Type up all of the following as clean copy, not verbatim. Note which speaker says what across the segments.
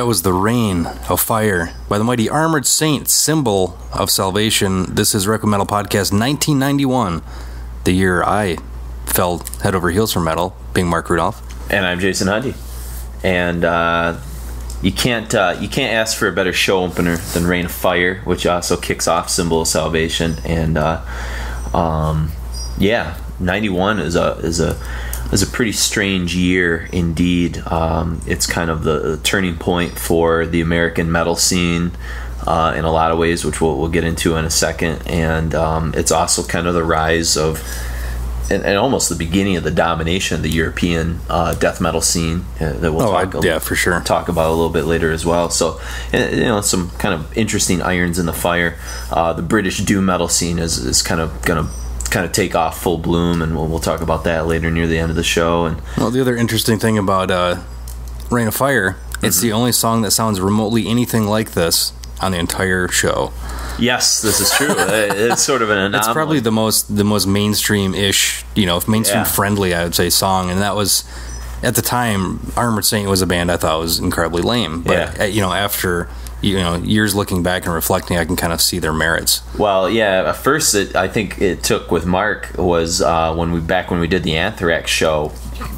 Speaker 1: was The Rain of Fire by the mighty Armored Saint, Symbol of Salvation. This is Requiem Metal Podcast 1991, the year I fell head over heels for metal, being Mark Rudolph.
Speaker 2: And I'm Jason Hundy. And you can't ask for a better show opener than Rain of Fire, which also kicks off Symbol of Salvation. And 91 is a pretty strange year indeed. It's kind of the turning point for the American metal scene in a lot of ways, which we'll get into in a second. And it's also kind of the rise of and almost the beginning of the domination of the European death metal scene that we'll talk about a little bit later as well. So, some kind of interesting irons in the fire. The British doom metal scene is kind of going to take off full bloom, and we'll talk about that later near the end of the show. And
Speaker 1: the other interesting thing about Rain of Fire, it's the only song that sounds remotely anything like this on the entire show.
Speaker 2: Yes, this is true. It's sort of an anomaly.
Speaker 1: It's probably the most mainstream-ish, mainstream friendly, I would say, song, and that was, at the time, Armored Saint was a band I thought was incredibly lame. But after years looking back and reflecting, I can kind of see their merits.
Speaker 2: Well, yeah, at first I think it took with Mark was when we did the Anthrax show,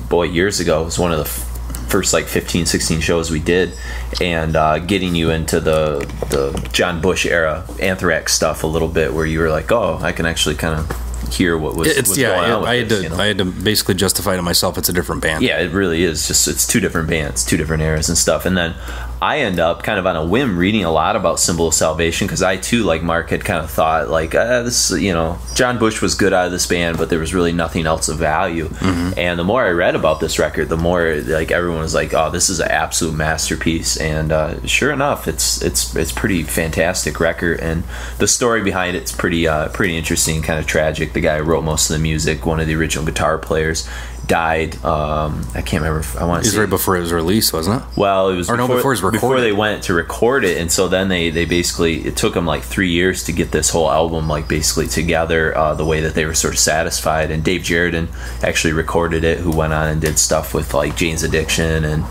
Speaker 2: years ago. It was one of the first 15, 16 shows we did, and getting you into the John Bush era Anthrax stuff a little bit, where you were like, oh, I can actually kind of hear what was going on with
Speaker 1: I had to basically justify to myself it's a different band.
Speaker 2: Yeah, it really is. Just it's two different bands, two different eras and stuff. And then I end up kind of on a whim reading a lot about Symbol of Salvation, because I too, like Mark, had kind of thought this, John Bush was good out of this band, but there was really nothing else of value. Mm-hmm. And the more I read about this record, the more everyone was like, oh, this is an absolute masterpiece. And sure enough, it's pretty fantastic record, and the story behind it's pretty interesting, kind of tragic. The guy who wrote most of the music, one of the original guitar players, died. I can't remember. I want to say
Speaker 1: it was right before it was released, wasn't it?
Speaker 2: Well, it was
Speaker 1: before it was recorded.
Speaker 2: Before they went to record it, and so then they basically, it took them 3 years to get this whole album basically together the way that they were sort of satisfied. And Dave Jarrett actually recorded it, who went on and did stuff with Jane's Addiction and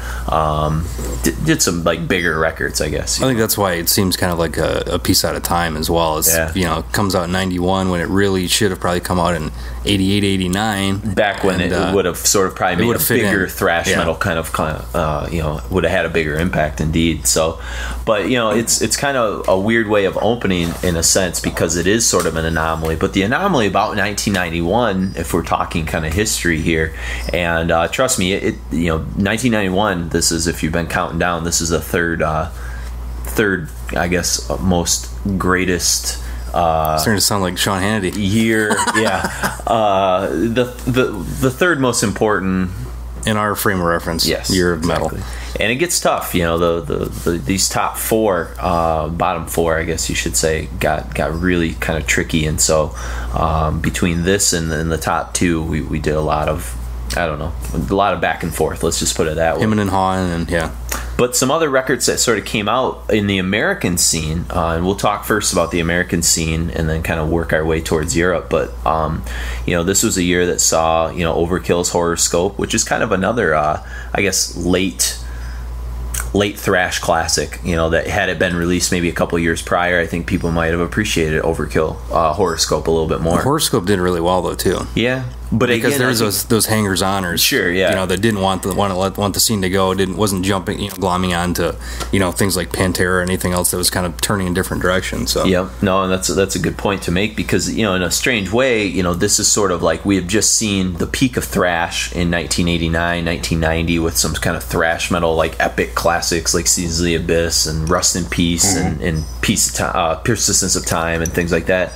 Speaker 2: did some bigger records, I guess.
Speaker 1: I think that's why it seems kind of like a piece out of time as well. It's, it comes out in 91 when it really should have probably come out in 88, 89.
Speaker 2: Back when it would have sort of probably made a bigger thrash metal kind of would have had a bigger impact indeed. So, but it's kind of a weird way of opening in a sense, because it is sort of an anomaly. But the anomaly about 1991, if we're talking kind of history here, and trust me, 1991. This is, if you've been counting down, this is the third, I guess, most greatest.
Speaker 1: Starting to sound like Sean Hannity.
Speaker 2: Year, the third most important
Speaker 1: in our frame of reference.
Speaker 2: Yes,
Speaker 1: year of metal,
Speaker 2: and it gets tough. These top four, bottom four, I guess you should say, got really kind of tricky, and so between this and the top two, we did a lot of, a lot of back and forth. Let's just put it that way.
Speaker 1: Him and Hawn, and
Speaker 2: But some other records that sort of came out in the American scene, and we'll talk first about the American scene and then kind of work our way towards Europe. But, this was a year that saw, Overkill's Horoscope, which is kind of another, late thrash classic, that had it been released maybe a couple years prior, I think people might have appreciated Overkill Horoscope a little bit more.
Speaker 1: Horoscope did really well though too.
Speaker 2: Yeah, but
Speaker 1: because again, there's those hangers-oners,
Speaker 2: sure, yeah,
Speaker 1: that didn't want the scene to go, wasn't jumping, glomming onto, things like Pantera or anything else that was kind of turning in different directions. So
Speaker 2: and that's a good point to make, because in a strange way, this is sort of like we have just seen the peak of thrash in 1989, 1990 with some kind of thrash metal epic classics like Seasons of the Abyss and Rust in Peace, mm-hmm. and Persistence of Time and things like that.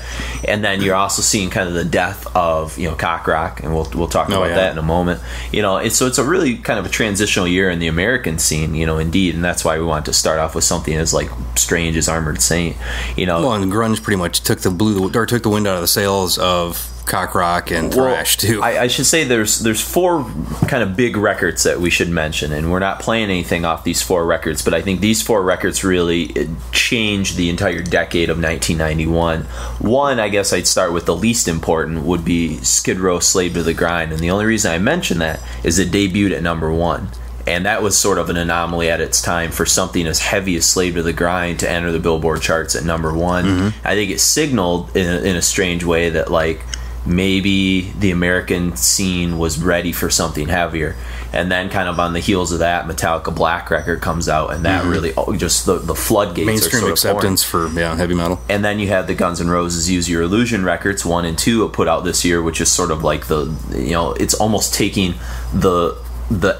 Speaker 2: And then you're also seeing kind of the death of cock rock, and we'll talk about that in a moment. So it's a really kind of a transitional year in the American scene, indeed, and that's why we want to start off with something as strange as Armored Saint.
Speaker 1: Well, and grunge pretty much took the wind out of the sails of cock rock and thrash too.
Speaker 2: I should say there's four kind of big records that we should mention, and we're not playing anything off these four records, but I think these four records really changed the entire decade of 1991. One, I guess I'd start with the least important, would be Skid Row, Slave to the Grind, and the only reason I mention that is it debuted at number one. And that was sort of an anomaly at its time for something as heavy as Slave to the Grind to enter the Billboard charts at number one. Mm-hmm. I think it signaled in a strange way that, like, maybe the American scene was ready for something heavier. And then kind of on the heels of that, Metallica Black record comes out, and that really just the floodgates
Speaker 1: mainstream
Speaker 2: are sort of
Speaker 1: acceptance
Speaker 2: pouring.
Speaker 1: for heavy metal.
Speaker 2: And then you had the Guns N' Roses Use Your Illusion records 1 and 2 put out this year, which is sort of like the, it's almost taking the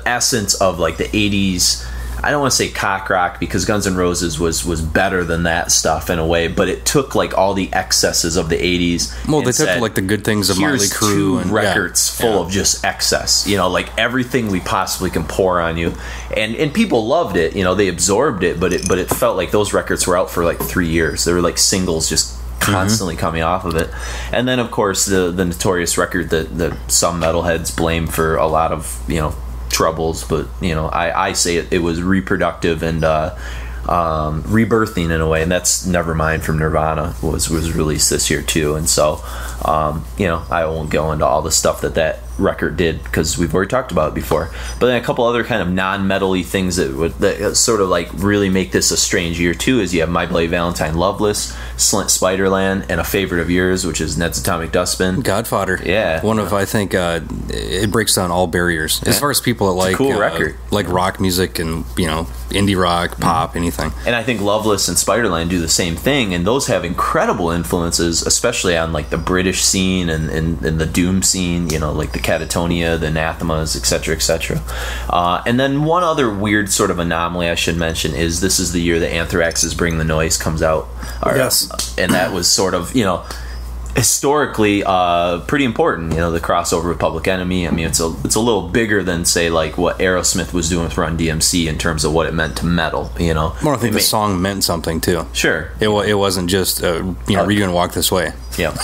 Speaker 2: essence of like the 80s. I don't want to say cock rock, because Guns N' Roses was better than that stuff in a way, but it took like all the excesses of the 80s.
Speaker 1: Well, they took like the good things of Motley Crue and
Speaker 2: records full of just excess. Like everything we possibly can pour on you, and people loved it. They absorbed it, but it felt like those records were out for like 3 years. They were like singles just constantly coming off of it. And then of course the notorious record that some metalheads blame for a lot of troubles, but I say it was reproductive and rebirthing in a way, and that's Nevermind from Nirvana was released this year too. And so I won't go into all the stuff that record did, because we've already talked about it before. But then a couple other kind of non-metal-y things that sort of like really make this a strange year too is you have My Bloody Valentine, Loveless, Slint Spiderland, and a favorite of yours, which is Ned's Atomic Dustbin.
Speaker 1: Godfather.
Speaker 2: Yeah.
Speaker 1: One of, I think, it breaks down all barriers. As far as people that like
Speaker 2: cool record.
Speaker 1: Like rock music and, indie rock, pop, anything.
Speaker 2: And I think Loveless and Spiderland do the same thing, and those have incredible influences, especially on like the British scene and the doom scene, like the Catatonia, the Anathemas, etc., etc. And then one other weird sort of anomaly I should mention is this is the year that Anthrax's Bring the Noise comes out.
Speaker 1: Yes.
Speaker 2: And that was sort of, historically pretty important. The crossover with Public Enemy. I mean, it's a little bigger than, say, like what Aerosmith was doing with Run DMC in terms of what it meant to metal.
Speaker 1: Well, I think the song meant something too.
Speaker 2: Sure.
Speaker 1: It wasn't just redoing Walk This Way.
Speaker 2: Yeah,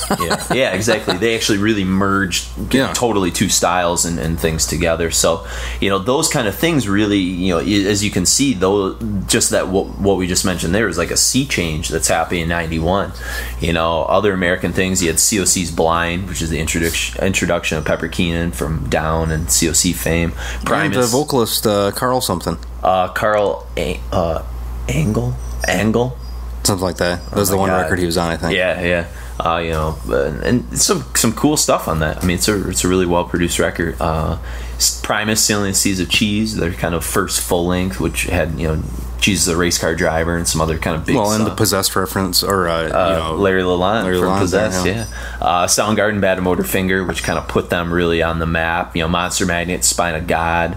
Speaker 2: exactly. They actually really merged totally two styles and things together. So, those kind of things really, as you can see, though, just that what we just mentioned there is like a sea change that's happening in 91. Other American things, you had COC's Blind, which is the introduction of Pepper Keenan from Down and COC fame.
Speaker 1: Primus. And the vocalist, Carl something.
Speaker 2: Carl Angle?
Speaker 1: Something like that. That was the one record he was on, I think.
Speaker 2: Yeah. And some cool stuff on that. I mean, it's a really well produced record. Primus, Sailing the Seas of Cheese, their kind of first full length, which had Cheese is a race car driver and some other kind of big stuff.
Speaker 1: And the Possessed reference, or
Speaker 2: Larry Lalonde from Possessed, Soundgarden, Bad Motor Finger, which kind of put them really on the map. Monster Magnet, Spine of God,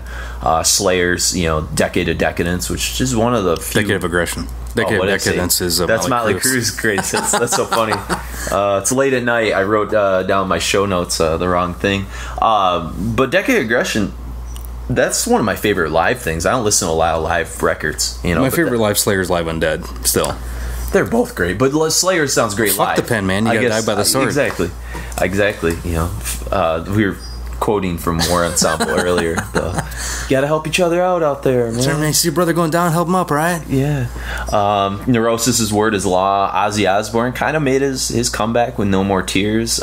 Speaker 2: Slayer's, Decade of Decadence, which is one of the few...
Speaker 1: Decade of Aggression. Decade of Decadence is
Speaker 2: that's Motley Crue's great. That's so funny. It's late at night. I wrote down my show notes the wrong thing. But Decade of Aggression, that's one of my favorite live things. I don't listen to a lot of live records. My
Speaker 1: favorite live Slayer's Live Undead. Still,
Speaker 2: they're both great. But Slayer sounds great live.
Speaker 1: Fuck the pen, man. You gotta die by the sword.
Speaker 2: Exactly. We were quoting from War Ensemble earlier. Gotta help each other out there, man.
Speaker 1: Man, you see your brother going down, help him up, right?
Speaker 2: Yeah. Neurosis's Word is Law. Ozzy Osbourne kind of made his comeback with No More Tears.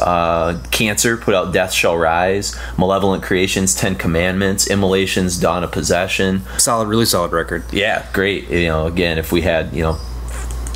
Speaker 2: Cancer put out Death Shall Rise. Malevolent Creations, 10 Commandments. Immolations, Dawn of Possession.
Speaker 1: Really solid record.
Speaker 2: Yeah, great. Again, if we had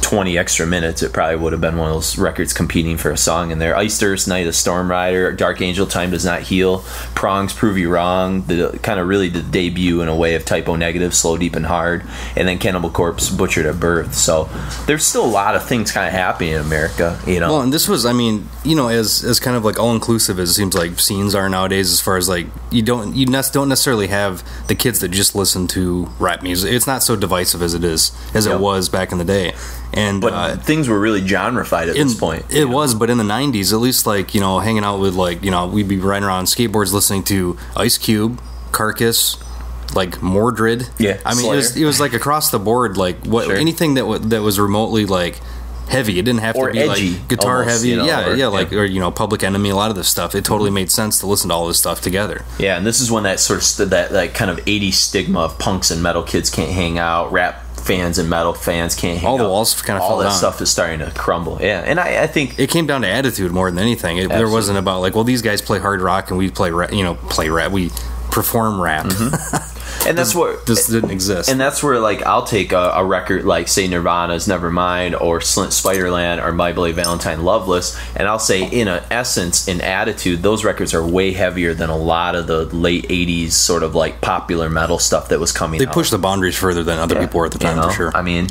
Speaker 2: 20 extra minutes, it probably would have been one of those records competing for a song in there. Iced Earth, Night of Storm Rider, Dark Angel, Time Does Not Heal, Prongs, Prove You Wrong, the kind of really the debut in a way of Typo Negative, Slow, Deep, and Hard, and then Cannibal Corpse, Butchered at Birth. So there's still a lot of things kind of happening in America, Well,
Speaker 1: and this was, as kind of like all-inclusive as it seems like scenes are nowadays, as far as like you don't necessarily have the kids that just listen to rap music. It's not so divisive as it was back in the day.
Speaker 2: But things were really genre-fied at this point.
Speaker 1: It was, but in the 90s, at least, hanging out with, we'd be riding around on skateboards listening to Ice Cube, Carcass, Mordred.
Speaker 2: Yeah,
Speaker 1: it was across the board, anything that was remotely, heavy. It didn't have to be,
Speaker 2: edgy,
Speaker 1: guitar
Speaker 2: almost,
Speaker 1: heavy. Or Public Enemy, a lot of this stuff. It totally made sense to listen to all this stuff together.
Speaker 2: Yeah, and this is when that sort of, that kind of 80s stigma of punks and metal kids can't hang out, rap fans and metal fans can't hang out.
Speaker 1: All the walls kind of fell down.
Speaker 2: All that stuff is starting to crumble. Yeah, and I think
Speaker 1: it came down to attitude more than anything. There wasn't about these guys play hard rock and we play rap. We perform rap.
Speaker 2: And that's where
Speaker 1: this didn't exist.
Speaker 2: And that's where, like, I'll take a record like, say, Nirvana's Nevermind or Spiderland or My Bloody Valentine Loveless, and I'll say, in essence, in attitude, those records are way heavier than a lot of the late 80s sort of like popular metal stuff that was coming out.
Speaker 1: They pushed the boundaries further than other people were at the time, for sure.
Speaker 2: I mean,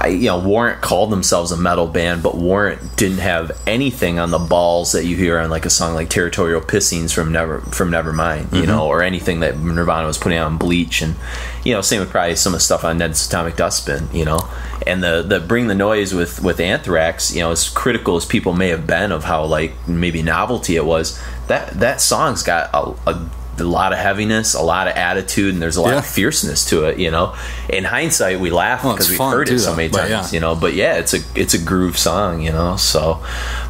Speaker 2: Warrant called themselves a metal band, but Warrant didn't have anything on the balls that you hear on like a song like Territorial Pissings from Nevermind, you know, or anything that Nirvana was putting out on Bleach, and same with probably some of the stuff on Ned's Atomic Dustbin, and the Bring the Noise with Anthrax, as critical as people may have been of how like maybe novelty it was, that song's got a lot of heaviness, a lot of attitude, and there's a lot of fierceness to it. In hindsight, we laugh because we've heard it so many times. But it's a groove song. So,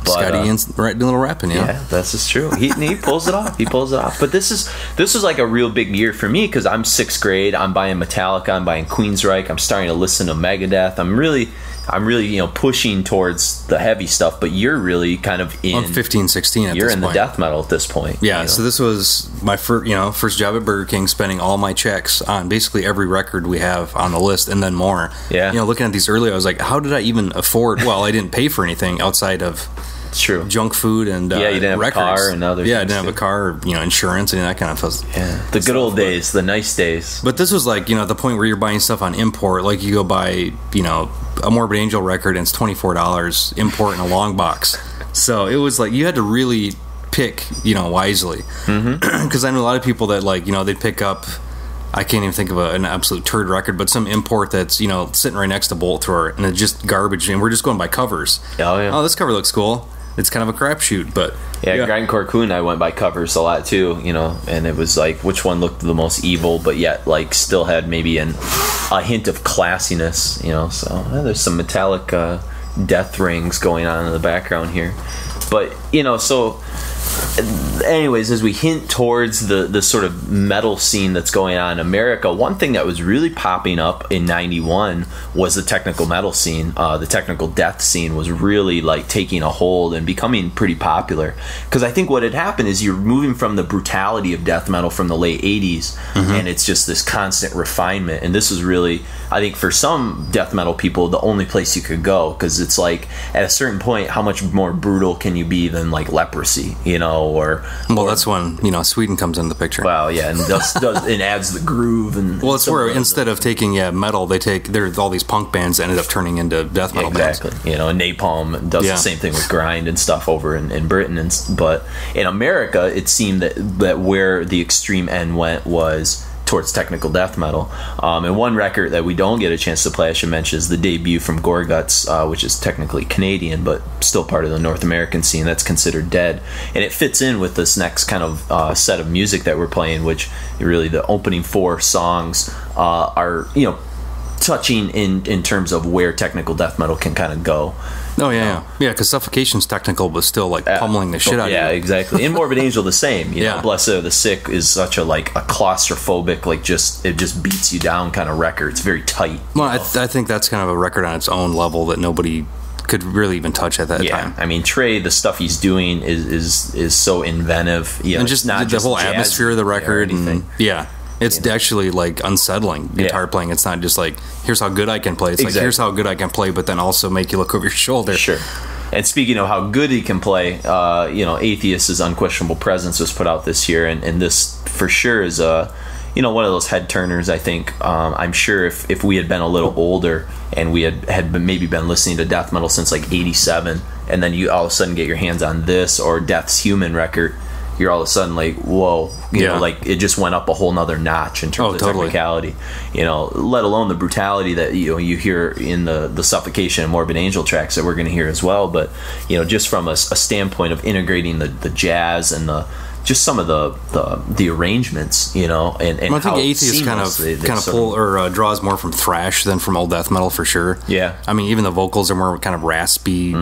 Speaker 2: but
Speaker 1: Scotty Ian's right, doing a little rapping.
Speaker 2: Yeah, that's just true. He pulls it off. He pulls it off. But this was like a real big year for me because I'm 6th grade. I'm buying Metallica. I'm buying Queensryche. I'm starting to listen to Megadeth. I'm really pushing towards the heavy stuff, but you're really kind of in...
Speaker 1: I'm 15, 16 at this point.
Speaker 2: You're in the death metal at this point.
Speaker 1: Yeah, so this was my first job at Burger King, spending all my checks on basically every record we have on the list, and then more.
Speaker 2: Yeah.
Speaker 1: Looking at these earlier, I was like, how did I even afford... Well, I didn't pay for anything outside of...
Speaker 2: True.
Speaker 1: Junk food and
Speaker 2: you didn't have
Speaker 1: records.
Speaker 2: A car and other
Speaker 1: I didn't have a car or, insurance and that kind of stuff.
Speaker 2: Yeah, the good old days, the nice days.
Speaker 1: But this was like, at the point where you're buying stuff on import, like you go buy, a Morbid Angel record and it's $24 import in a long box. So it was like you had to really pick, wisely. Because I know a lot of people that they'd pick up, I can't even think of an absolute turd record, but some import that's, sitting right next to Bolt Thrower and it's just garbage and we're just going by covers.
Speaker 2: Oh, yeah.
Speaker 1: Oh, this cover looks cool. It's kind of a crapshoot, but...
Speaker 2: Yeah, Grindcore Coon, I went by covers a lot, too, and it was like, which one looked the most evil, but yet, like, still had maybe a hint of classiness, so there's some metallic death rings going on in the background here. But, so... Anyways, as we hint towards the sort of metal scene that's going on in America, one thing that was really popping up in 91 was the technical metal scene. The technical death scene was really like taking a hold and becoming pretty popular. Because I think what had happened is you're moving from the brutality of death metal from the late 80s, and it's just this constant refinement. And this is really, I think for some death metal people, the only place you could go, because it's like at a certain point, how much more brutal can you be than like Leprosy,
Speaker 1: that's when Sweden comes into the picture.
Speaker 2: Well, yeah, and it adds the groove and.
Speaker 1: Well, it's where instead of taking metal, there's all these punk bands that ended up turning into death metal bands.
Speaker 2: Exactly. And Napalm does the same thing with grind and stuff over in Britain, but in America, it seemed that where the extreme end went was towards technical death metal. And one record that we don't get a chance to play, I should mention, is the debut from Goreguts, which is technically Canadian, but still part of the North American scene. That's considered dead. And it fits in with this next kind of set of music that we're playing, which really the opening 4 songs are, touching in terms of where technical death metal can kind of go.
Speaker 1: Oh, yeah. Because Suffocation's technical, but still, like, pummeling the shit out of you.
Speaker 2: Yeah, exactly. In Morbid Angel, the same.
Speaker 1: Yeah.
Speaker 2: Blessed Are the Sick is such a claustrophobic, it just beats you down kind of record. It's very tight.
Speaker 1: Well, I think that's kind of a record on its own level that nobody could really even touch at that time.
Speaker 2: I mean, Trey, the stuff he's doing is so inventive.
Speaker 1: And just not the whole atmosphere of the record. It's actually like unsettling guitar playing. It's not just like, here's how good I can play. It's like, here's how good I can play, but then also make you look over your shoulder.
Speaker 2: Sure. And speaking of how good he can play, Atheist's Unquestionable Presence was put out this year, and this for sure is one of those head turners. I think I'm sure if we had been a little older and we had maybe been listening to death metal since like 87, and then you all of a sudden get your hands on this or Death's Human record, you're all of a sudden like, whoa, like it just went up a whole nother notch in terms of technicality, let alone the brutality that you hear in the Suffocation and Morbid Angel tracks that we're going to hear as well. But just from a standpoint of integrating the jazz and just some of the arrangements, and
Speaker 1: I think Atheist kind of pull or draws more from thrash than from old death metal for sure.
Speaker 2: Yeah,
Speaker 1: I mean, even the vocals are more kind of raspy,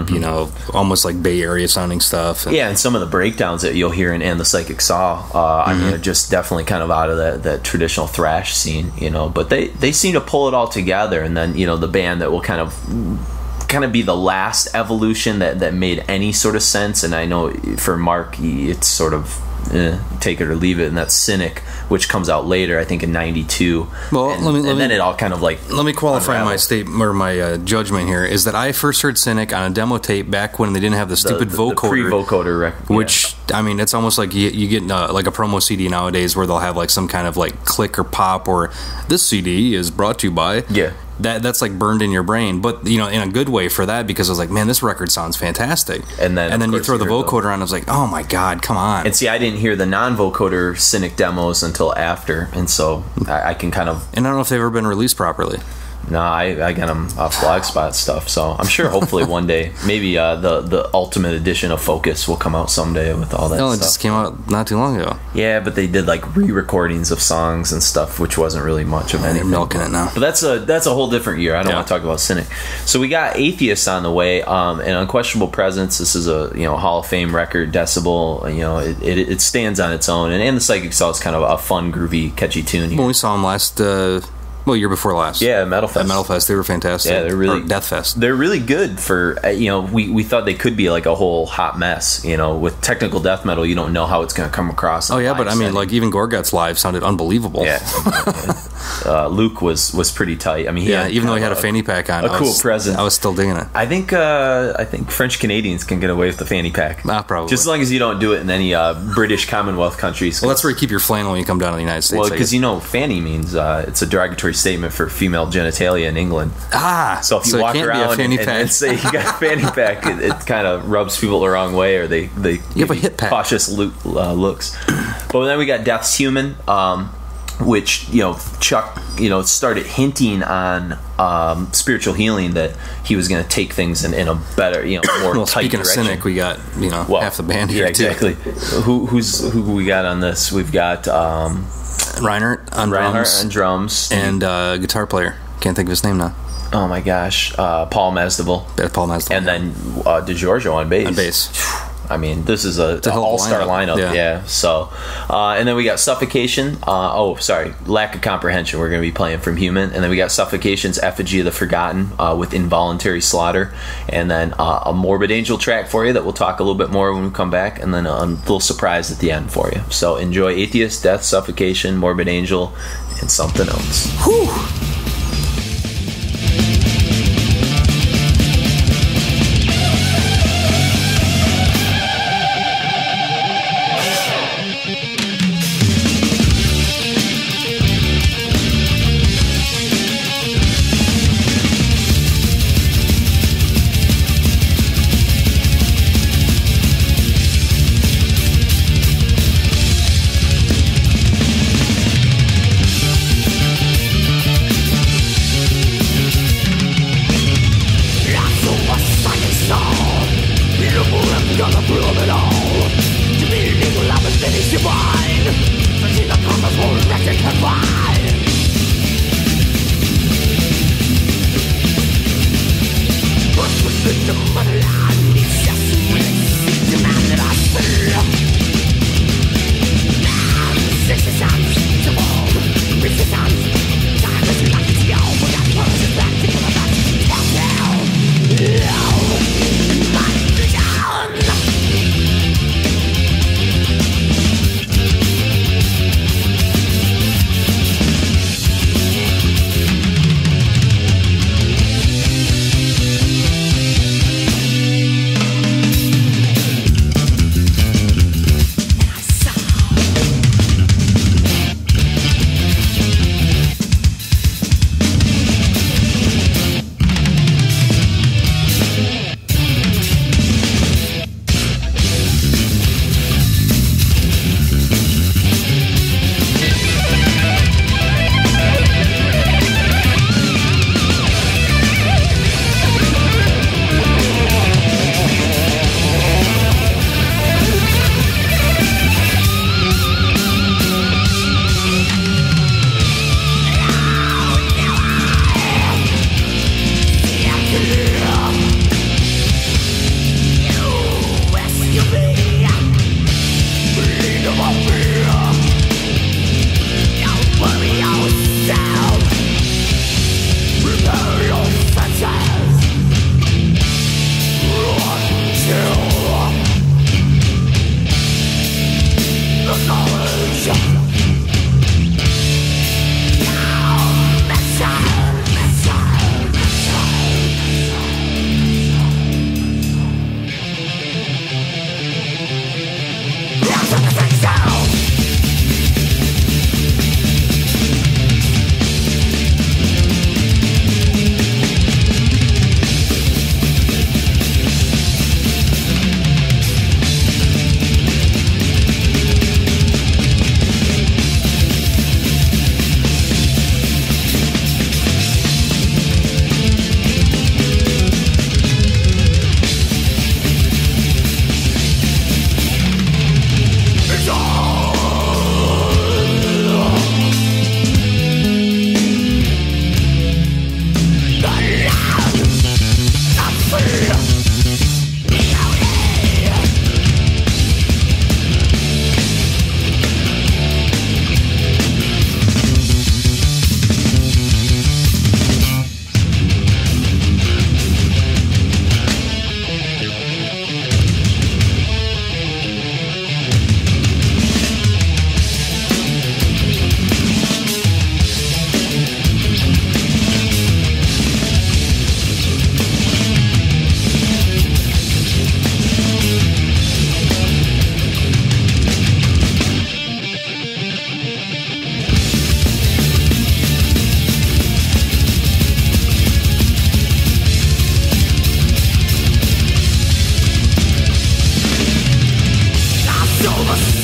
Speaker 1: almost like Bay Area sounding stuff.
Speaker 2: And some of the breakdowns that you'll hear in And the Psychic Saw, I mean, are just definitely kind of out of that traditional thrash scene, But they seem to pull it all together, and then the band that will kind of be the last evolution that made any sort of sense. And I know for Mark, it's sort of take it or leave it, and that's Cynic, which comes out later, I think in '92.
Speaker 1: Well,
Speaker 2: and then it all kind of like
Speaker 1: let me qualify my statement or my judgment here is that I first heard Cynic on a demo tape back when they didn't have the stupid vocoder,
Speaker 2: the pre-vocoder record,
Speaker 1: which I mean, it's almost like you get like a promo CD nowadays where they'll have like some kind of like click or pop or this CD is brought to you by that's like burned in your brain, but in a good way for that, because I was like, man, this record sounds fantastic. And then you throw the vocoder on, I was like, oh my god, come on.
Speaker 2: And see, I didn't hear the non-vocoder Cynic demos until after, and so I can kind of.
Speaker 1: And I don't know if they've ever been released properly.
Speaker 2: No, I got them off Blogspot stuff, so I'm sure hopefully one day, maybe the ultimate edition of Focus will come out someday with all that stuff.
Speaker 1: No, it just came out not too long ago.
Speaker 2: Yeah, but they did like re-recordings of songs and stuff, which wasn't really much of anything.
Speaker 1: They're milking it now.
Speaker 2: But that's a whole different year. I don't want to talk about Cynic. So we got Atheist on the way, an Unquestionable Presence. This is a Hall of Fame record, Decibel. It stands on its own, and the Psychic Saw is kind of a fun, groovy, catchy tune here.
Speaker 1: When we saw them last. Year before last.
Speaker 2: Yeah, Metal Fest.
Speaker 1: At Metal Fest, they were fantastic.
Speaker 2: Yeah, they're really
Speaker 1: Death Fest.
Speaker 2: They're really good for we thought they could be like a whole hot mess. With technical death metal, you don't know how it's going to come across.
Speaker 1: Oh yeah, but I mean, like even Gorgut's live sounded unbelievable.
Speaker 2: Yeah, Luke was pretty tight. I mean,
Speaker 1: even though he had a fanny pack on,
Speaker 2: cool present.
Speaker 1: I was still digging it.
Speaker 2: I think French Canadians can get away with the fanny pack.
Speaker 1: Probably.
Speaker 2: Just as long as you don't do it in any British Commonwealth countries.
Speaker 1: Well, that's where you keep your flannel when you come down to the United States.
Speaker 2: Well, because fanny means it's a derogatory statement for female genitalia in England. So if you walk around and say you got a fanny pack, it kind of rubs people the wrong way, or they
Speaker 1: you have a hip pack.
Speaker 2: Cautious looks. But then we got Death's Human, which Chuck started hinting on spiritual healing, that he was going to take things in a better more
Speaker 1: well,
Speaker 2: tight
Speaker 1: speaking
Speaker 2: direction.
Speaker 1: of Cynic, we got half the band here
Speaker 2: exactly.
Speaker 1: too.
Speaker 2: Who we got on this? We've got
Speaker 1: Reinhardt on
Speaker 2: drums
Speaker 1: and guitar player. Can't think of his name now.
Speaker 2: Oh my gosh, Paul Masvidal.
Speaker 1: Paul Masvidal.
Speaker 2: And then DiGiorgio on bass. I mean, this is an all-star lineup. Yeah. So, and then we got Suffocation. Lack of Comprehension. We're going to be playing from Human. And then we got Suffocation's Effigy of the Forgotten with Involuntary Slaughter. And then a Morbid Angel track for you that we'll talk a little bit more when we come back. And then a little surprise at the end for you. So enjoy Atheist, Death, Suffocation, Morbid Angel, and something else.
Speaker 1: Whew!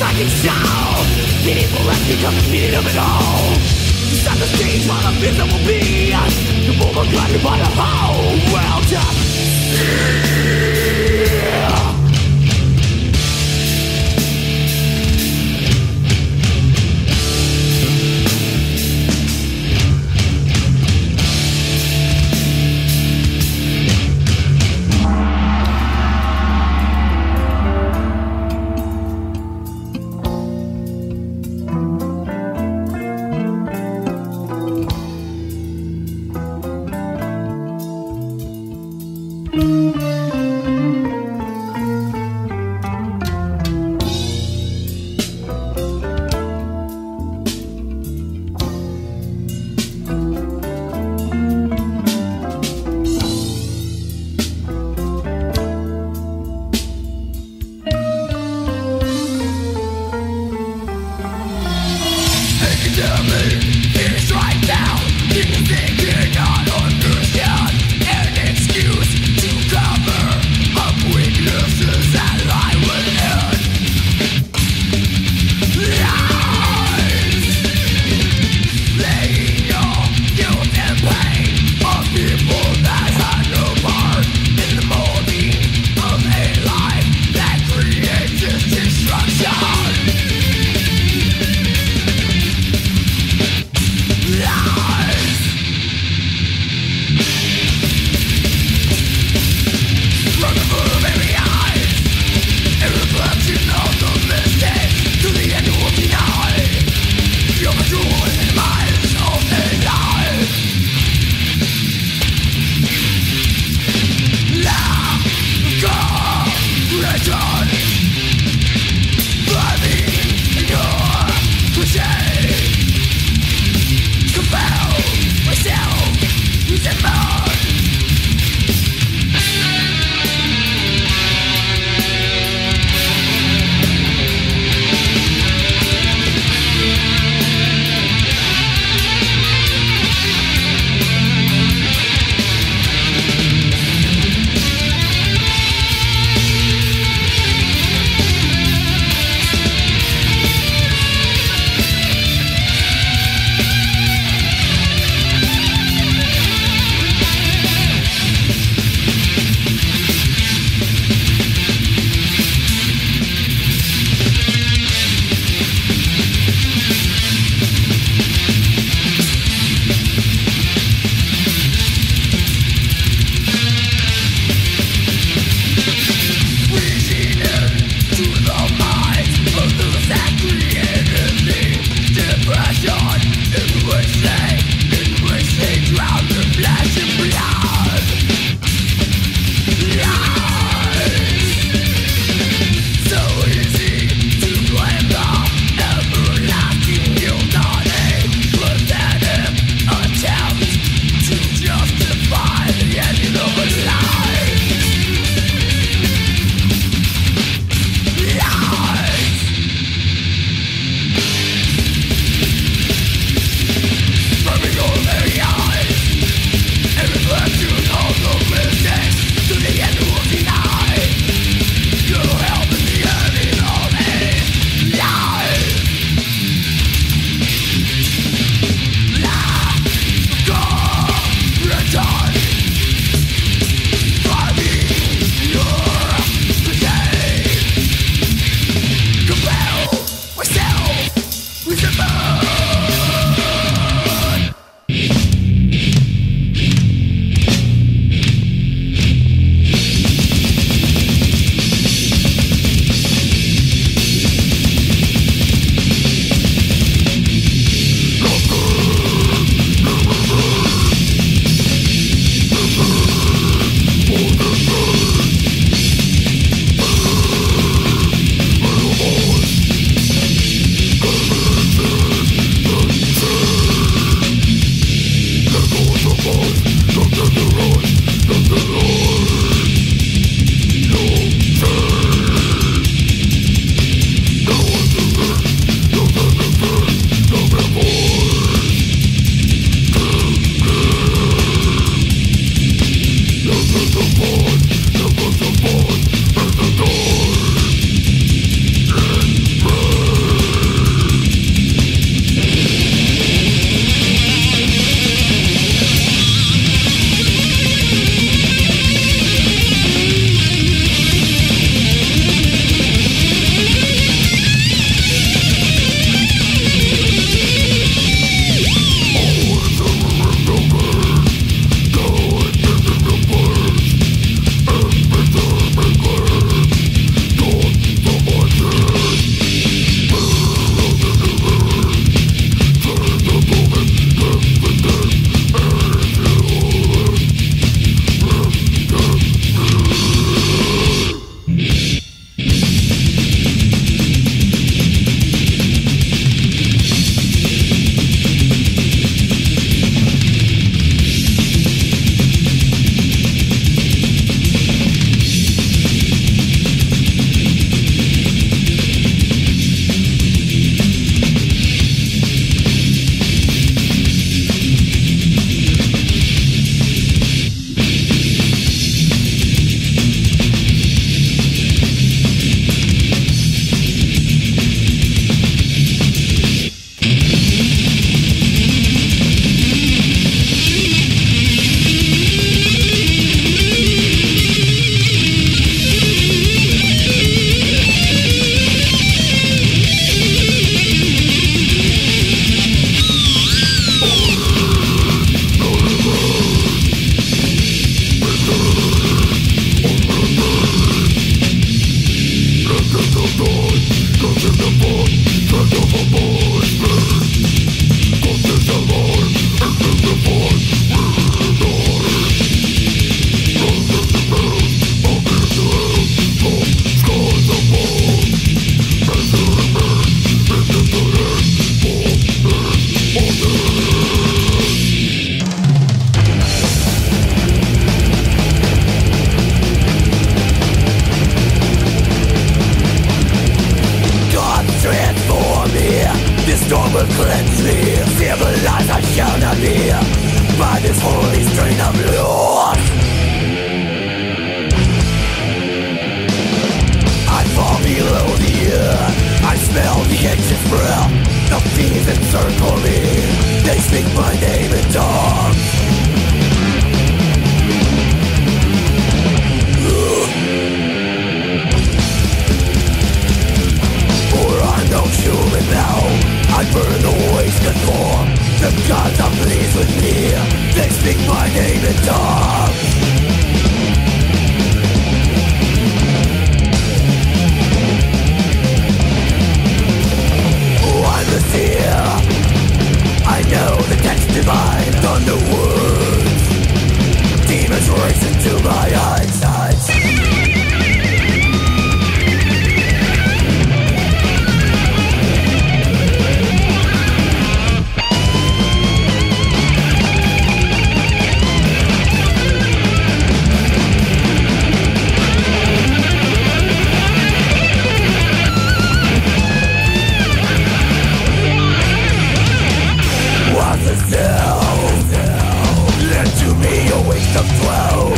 Speaker 3: psychic sound. Meaningful has become the meaning of it all. To set the stage while the vision will be the moment guided by the whole world to see. speak my name in tongues. I'm the seer. I know the text divine thunder words. Demons race into my eyesight. Lend to me a waste of 12.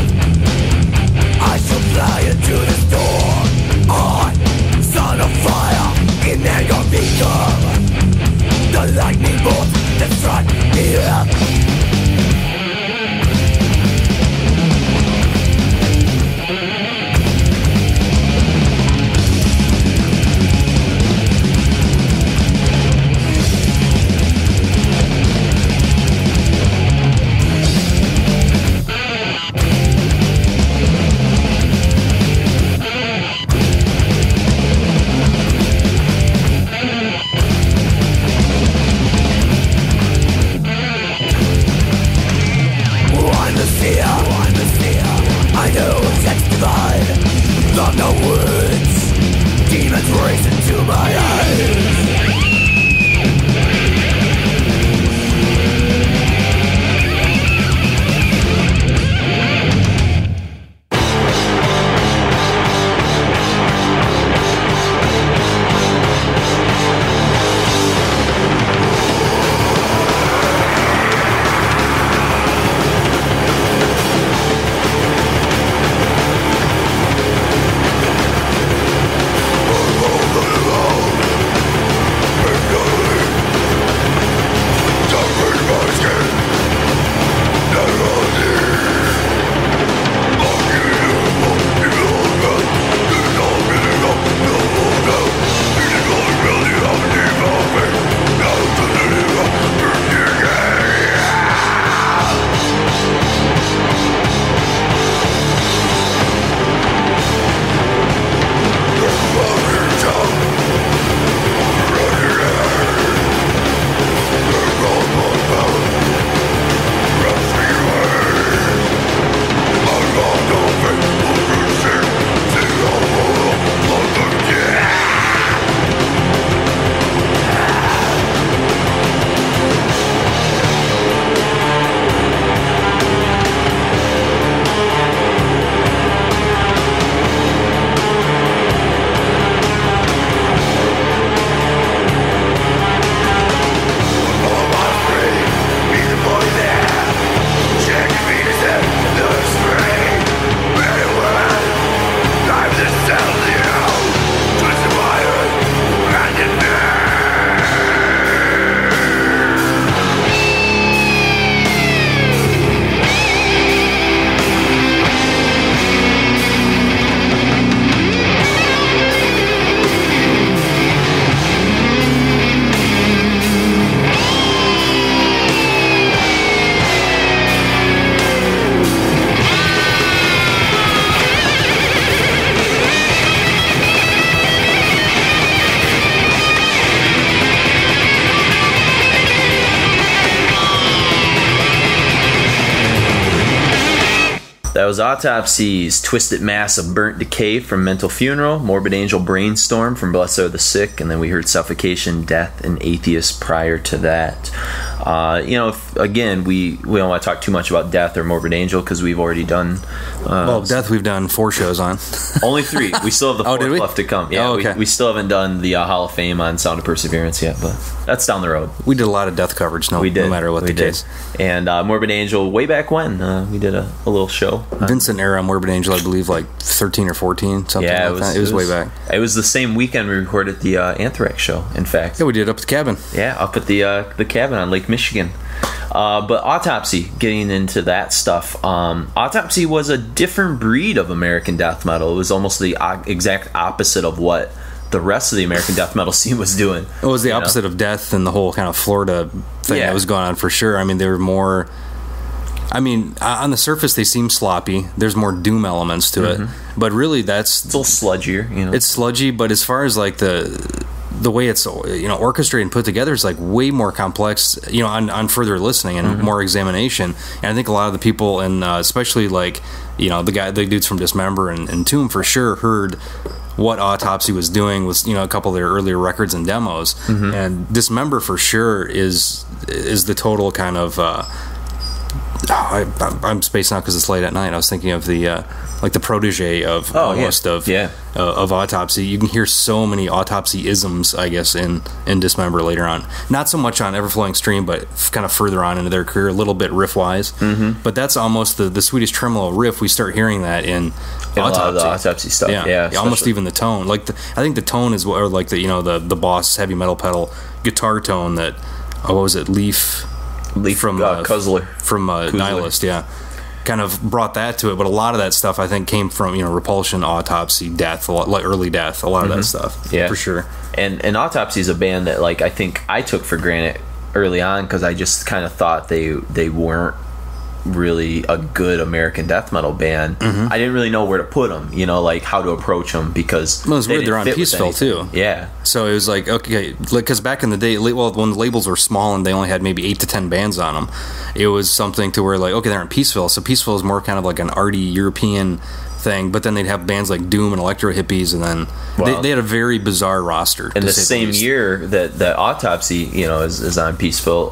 Speaker 3: I shall fly into the storm. On, son of fire, in anger become the lightning bolt that struck here.
Speaker 2: That was Autopsy's Twisted Mass of Burnt Decay from Mental Funeral, Morbid Angel Brainstorm from Blessed Are the Sick, and then we heard Suffocation, Death, and Atheist prior to that. Again, we don't want to talk too much about Death or Morbid Angel because we've already done...
Speaker 1: Death we've done 4 shows on.
Speaker 2: Only 3. We still have the 4th left to come. Yeah,
Speaker 1: okay.
Speaker 2: we still haven't done the Hall of Fame on Sound of Perseverance yet, but that's down the road.
Speaker 1: We did a lot of Death coverage, no matter what the case.
Speaker 2: And Morbid Angel, way back when, we did a little show.
Speaker 1: Vincent era Morbid Angel, I believe, like 13 or 14, something like that. It was way back.
Speaker 2: It was the same weekend we recorded the Anthrax show, in fact.
Speaker 1: Yeah, we did up at the cabin.
Speaker 2: Yeah, up at the cabin on Lake Michigan. But Autopsy, getting into that stuff, Autopsy was a different breed of American death metal. It was almost the exact opposite of what the rest of the American death metal scene was doing.
Speaker 1: It was the opposite of Death and the whole kind of Florida thing that was going on for sure. I mean, they were more I mean, on the surface they seem sloppy. There's more doom elements to it, but really it's
Speaker 2: a little sludgier.
Speaker 1: It's sludgy, but as far as like the way it's orchestrated and put together is like way more complex. On further listening and more examination. And I think a lot of the people, and especially like the dudes from Dismember and Entombed for sure heard what Autopsy was doing with a couple of their earlier records and demos. And Dismember for sure is the total kind of I'm spacing out because it's late at night. I was thinking of the like the protege of of Autopsy. You can hear so many Autopsy isms, I guess, in Dismember later on. Not so much on Everflowing Stream, but kind of further on into their career, a little bit riff wise. But that's almost the Swedish tremolo riff. We start hearing that in Autopsy.
Speaker 2: A lot of the Autopsy stuff. Yeah,
Speaker 1: almost even the tone. Like I think the tone is or like the Boss heavy metal pedal guitar tone that what was it, Leaf from
Speaker 2: Kuzzler
Speaker 1: from Nihilist, kind of brought that to it. But a lot of that stuff I think came from Repulsion, Autopsy, Death, like early Death, a lot of that stuff, for sure.
Speaker 2: And Autopsy is a band that like I think I took for granted early on because I just kind of thought they weren't really a good American death metal band. I didn't really know where to put them, like how to approach them because
Speaker 1: it was weird. They're on Peaceful too.
Speaker 2: Yeah.
Speaker 1: So it was like, okay, because back in the day, when the labels were small and they only had maybe 8 to 10 bands on them, it was something to where like, okay, they're in Peaceful. So Peaceful is more kind of like an arty European thing, but then they'd have bands like Doom and Electro Hippies, and then they had a very bizarre roster.
Speaker 2: And the same year that Autopsy, is on Peaceful,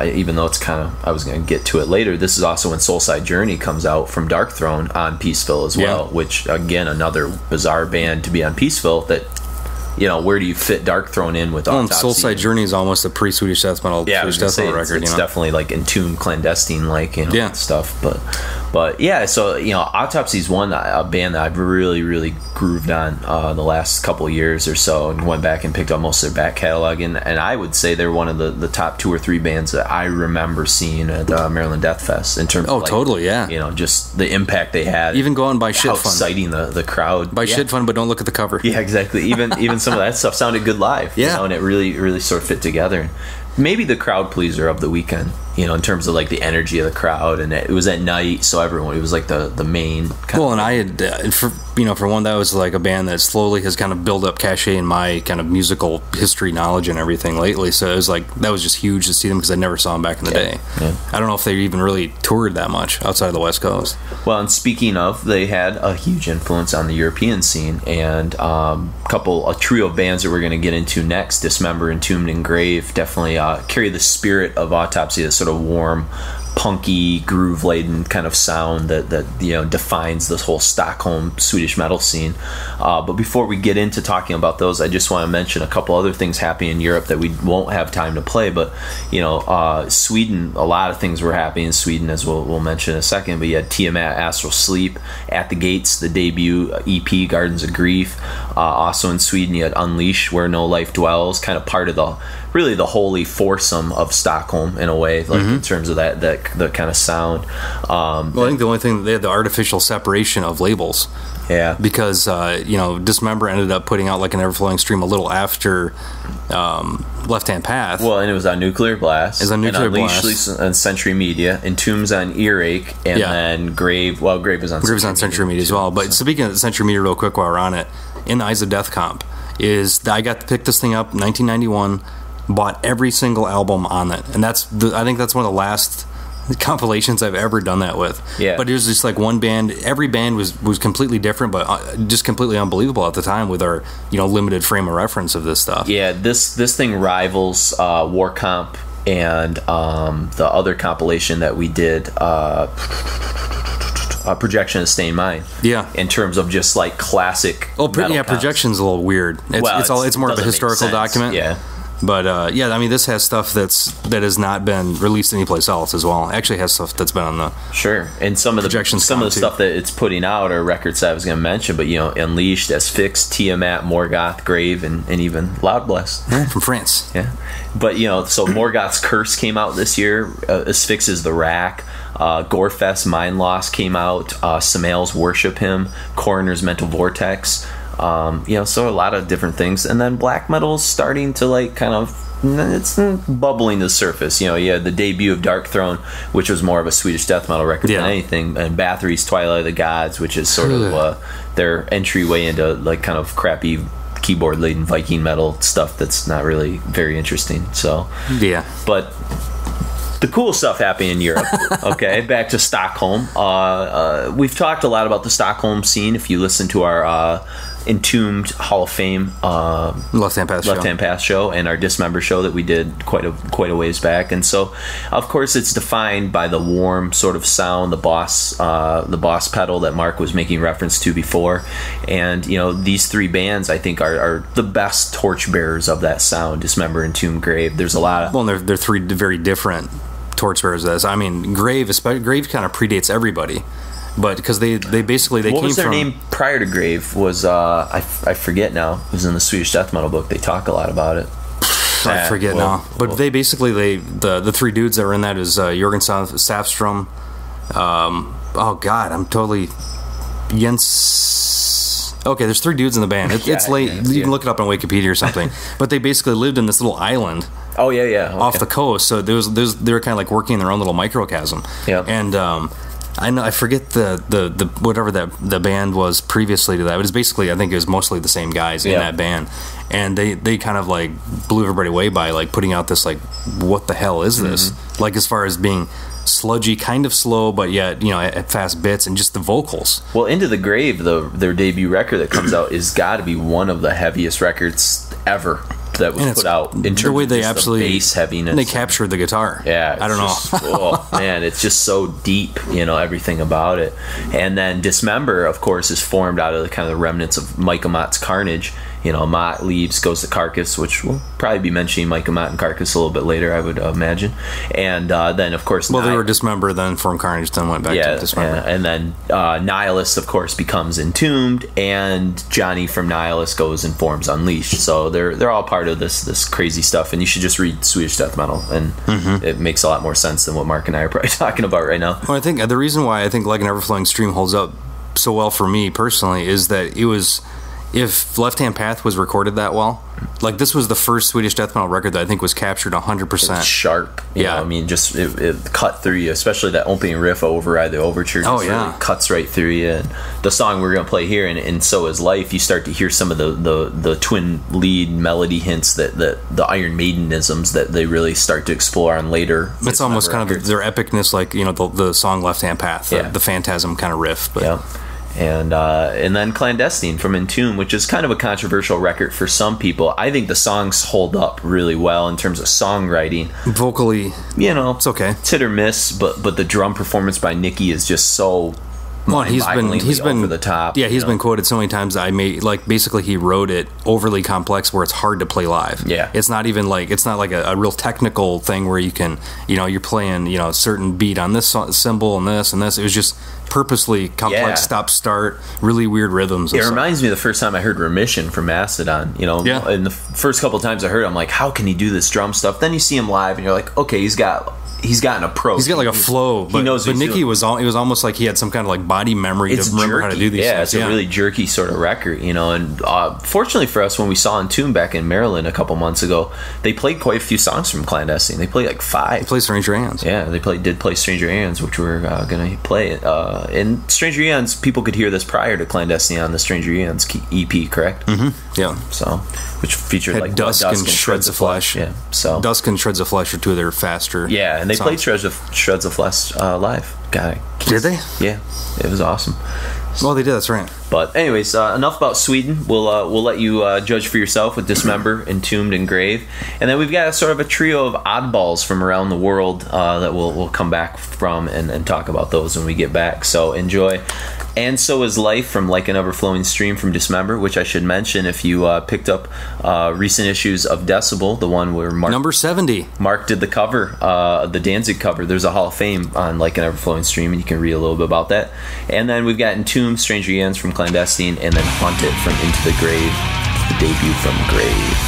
Speaker 2: even though it's kind of, I was going to get to it later, this is also when Soulside Journey comes out from Dark Throne on Peaceful as well, which, again, another bizarre band to be on Peaceful that, where do you fit Dark Throne in with Autopsy?
Speaker 1: Soulside Journey is almost a pre-Swedish death metal, Swedish death metal record.
Speaker 2: It's definitely like Entombed, clandestine-like, stuff. But yeah, so Autopsy's a band that I've really, really grooved on the last couple of years or so, and went back and picked up most of their back catalog, and I would say they're one of the top 2 or 3 bands that I remember seeing at Maryland Death Fest in terms of
Speaker 1: totally,
Speaker 2: just the impact they had.
Speaker 1: Even going by Shit Fun,
Speaker 2: exciting the crowd.
Speaker 1: By Shit Fun, but don't look at the cover.
Speaker 2: Yeah, exactly. Even some of that stuff sounded good live. And it really, really sort of fit together. Maybe the crowd pleaser of the weekend, in terms of like the energy of the crowd, and it was at night, so everyone, it was like the main kind of.
Speaker 1: And I had for one, that was like a band that slowly has kind of built up cachet in my kind of musical history knowledge and everything lately, so it was like that was just huge to see them because I never saw them back in the day. I don't know if they even really toured that much outside of the West Coast.
Speaker 2: Well, and speaking of, they had a huge influence on the European scene, and a trio of bands that we're going to get into next, Dismember, Entombed, and Grave, definitely carry the spirit of Autopsy, that sort of warm, punky, groove-laden kind of sound that defines this whole Stockholm Swedish metal scene. But before we get into talking about those, I just want to mention a couple other things happening in Europe that we won't have time to play. But Sweden, a lot of things were happening in Sweden, as we'll mention in a second. But you had Tiamat, Astral Sleep, At the Gates, the debut EP, Gardens of Grief. Also in Sweden, you had Unleashed, Where No Life Dwells, kind of part of the holy foursome of Stockholm in a way, like in terms of that the kind of sound.
Speaker 1: I think the only thing, they had the artificial separation of labels.
Speaker 2: Yeah,
Speaker 1: because Dismember ended up putting out like an Everflowing Stream a little after Left Hand Path.
Speaker 2: Well, and it was on Nuclear Blast.
Speaker 1: It's on Nuclear Blast.
Speaker 2: On Century Media. Entombed's on Earache, and then Grave. Well, Grave was on.
Speaker 1: Grave was on Century Media as well. But speaking of Century Media, real quick, while we're on it, In the Eyes of Death comp I got to pick this thing up in 1991. Bought every single album on it, and I think that's one of the last compilations I've ever done that with.
Speaker 2: Yeah.
Speaker 1: But it was just like one band. Every band was completely different, but just completely unbelievable at the time with our limited frame of reference of this stuff.
Speaker 2: Yeah, this thing rivals War Comp and the other compilation that we did. Projection of Stained Mind.
Speaker 1: Yeah.
Speaker 2: In terms of just like classic.
Speaker 1: Projection's a little weird. It's more of a historical document.
Speaker 2: Yeah.
Speaker 1: But I mean, this has stuff that has not been released anyplace else as well. It actually has stuff that's been on the
Speaker 2: and some of the stuff that it's putting out are records that I was going to mention. But Unleashed, Asphyx, Tiamat, Morgoth, Grave, and even Loud Bless
Speaker 1: from France.
Speaker 2: Yeah, but so Morgoth's Curse came out this year. Asphyx is The Rack. Gorefest, Mind Loss came out. Samael's Worship Him. Coroner's Mental Vortex. So a lot of different things. And then black metal is starting to like kind of, it's bubbling to the surface. You had the debut of Dark Throne, which was more of a Swedish death metal record than anything, and Bathory's Twilight of the Gods, which is sort of their entryway into like kind of crappy keyboard laden Viking metal stuff that's not really very interesting. So but the cool stuff happening in Europe. Okay, back to Stockholm. We've talked a lot about the Stockholm scene. If you listen to our Entombed Hall of Fame
Speaker 1: Left Hand Pass
Speaker 2: show and our Dismember show that we did quite a ways back, and so of course it's defined by the warm sort of sound, the boss pedal that Mark was making reference to before, and these three bands I think are the best torchbearers of that sound. Dismember, Entombed, Grave. There's a lot of
Speaker 1: they're three very different torchbearers of this. I mean, Grave kind of predates everybody. But because they basically
Speaker 2: what
Speaker 1: came
Speaker 2: was their
Speaker 1: from,
Speaker 2: name prior to Grave was I forget now. It was in the Swedish death metal book. They talk a lot about it.
Speaker 1: I forget now. But they basically the three dudes that were in that is Jürgen Safstrom. Oh God, I'm totally Jens. Okay, there's three dudes in the band. It's late. You can look it up on Wikipedia or something. But they basically lived in this little island.
Speaker 2: Oh yeah. Okay.
Speaker 1: Off the coast. So they were kind of like working in their own little microcosm.
Speaker 2: Yeah.
Speaker 1: And I know I forget the whatever the band was previously to that, but it's basically I think it was mostly the same guys in that band, and they kind of like blew everybody away by like putting out this like what the hell is this, like as far as being sludgy, kind of slow, but yet at fast bits, and just the vocals.
Speaker 2: Well, Into the Grave, their debut record that comes out is got to be one of the heaviest records ever that was put out in terms
Speaker 1: the way they
Speaker 2: of
Speaker 1: absolutely
Speaker 2: the bass heaviness.
Speaker 1: And they captured the guitar.
Speaker 2: Yeah,
Speaker 1: I don't know.
Speaker 2: Oh man, it's just so deep, everything about it. And then Dismember, of course, is formed out of the kind of the remnants of Micah Mott's Carnage. Mott leaves, goes to Carcass, which we'll probably be mentioning Micah Mott and Carcass a little bit later, I would imagine. And then, of course,
Speaker 1: they were Dismember, then formed Carnage, then went back to Dismember.
Speaker 2: Yeah. And then Nihilist, of course, becomes Entombed, and Johnny from Nihilist goes and forms Unleashed. So they're all part of this crazy stuff, and you should just read Swedish death metal, and it makes a lot more sense than what Mark and I are probably talking about right now.
Speaker 1: Well, I think the reason why I think Like an Everflowing Stream holds up so well for me personally is that it was, if Left Hand Path was recorded that well, like this was the first Swedish death metal record that I think was captured 100%.
Speaker 2: It's sharp. You know, I mean, just it cut through you, especially that opening riff, Override the Overture. Just really cuts right through you. And the song we're going to play here, and So Is Life, you start to hear some of the twin lead melody hints that the Iron Maidenisms that they really start to explore on later.
Speaker 1: It's almost kind of their epicness, like the song Left Hand Path, the Phantasm kind of riff. But.
Speaker 2: And then Clandestine from Entombed, which is kind of a controversial record for some people. I think the songs hold up really well in terms of songwriting.
Speaker 1: Vocally, it's okay.
Speaker 2: It's hit or miss, but the drum performance by Nicky is just so
Speaker 1: he's been
Speaker 2: over the top.
Speaker 1: Yeah, he's been quoted so many times that basically he wrote it overly complex where it's hard to play live.
Speaker 2: Yeah.
Speaker 1: It's not even like a real technical thing where you can, you're playing, a certain beat on this symbol and this and this. It was just purposely complex, stop start, really weird rhythms.
Speaker 2: It reminds me of the first time I heard Remission from Mastodon. And the first couple of times I heard it, I'm like, how can he do this drum stuff? Then you see him live and you're like, okay, he's got an approach.
Speaker 1: He's got like a flow. But,
Speaker 2: he knows.
Speaker 1: But Nicky it was almost like he had some kind of like body memory to remember how to do these things.
Speaker 2: It's a really jerky sort of record, And fortunately for us, when we saw Entombed back in Maryland a couple months ago, they played quite a few songs from Clandestine. They played like 5.
Speaker 1: They played Stranger Hands.
Speaker 2: Yeah, they did play Stranger Hands, which we're going to play. And Stranger Hands, people could hear this prior to Clandestine on the Stranger Hands EP, correct?
Speaker 1: Mm-hmm. Yeah.
Speaker 2: So, which featured like
Speaker 1: Dusk and Shreds of Flesh.
Speaker 2: Yeah. So
Speaker 1: Dusk and Shreds of Flesh are two of their faster.
Speaker 2: Yeah, and they played Shreds of Flesh live.
Speaker 1: Did they?
Speaker 2: Yeah, it was awesome.
Speaker 1: Well, they did. That's right.
Speaker 2: But anyways, enough about Sweden. We'll let you judge for yourself with Dismember, Entombed, and Grave, and then we've got sort of a trio of oddballs from around the world that we'll come back from and talk about those when we get back. So enjoy. And So Is Life from Like an Everflowing Stream from Dismember, which I should mention if you picked up recent issues of Decibel, the one where
Speaker 1: number 70.
Speaker 2: Mark did the cover, the Danzig cover. There's a Hall of Fame on Like an Everflowing Stream, and you can read a little bit about that. And then we've got Entombed, Stranger Hands from Clandestine, and then Haunted from Into the Grave, the debut from Grave.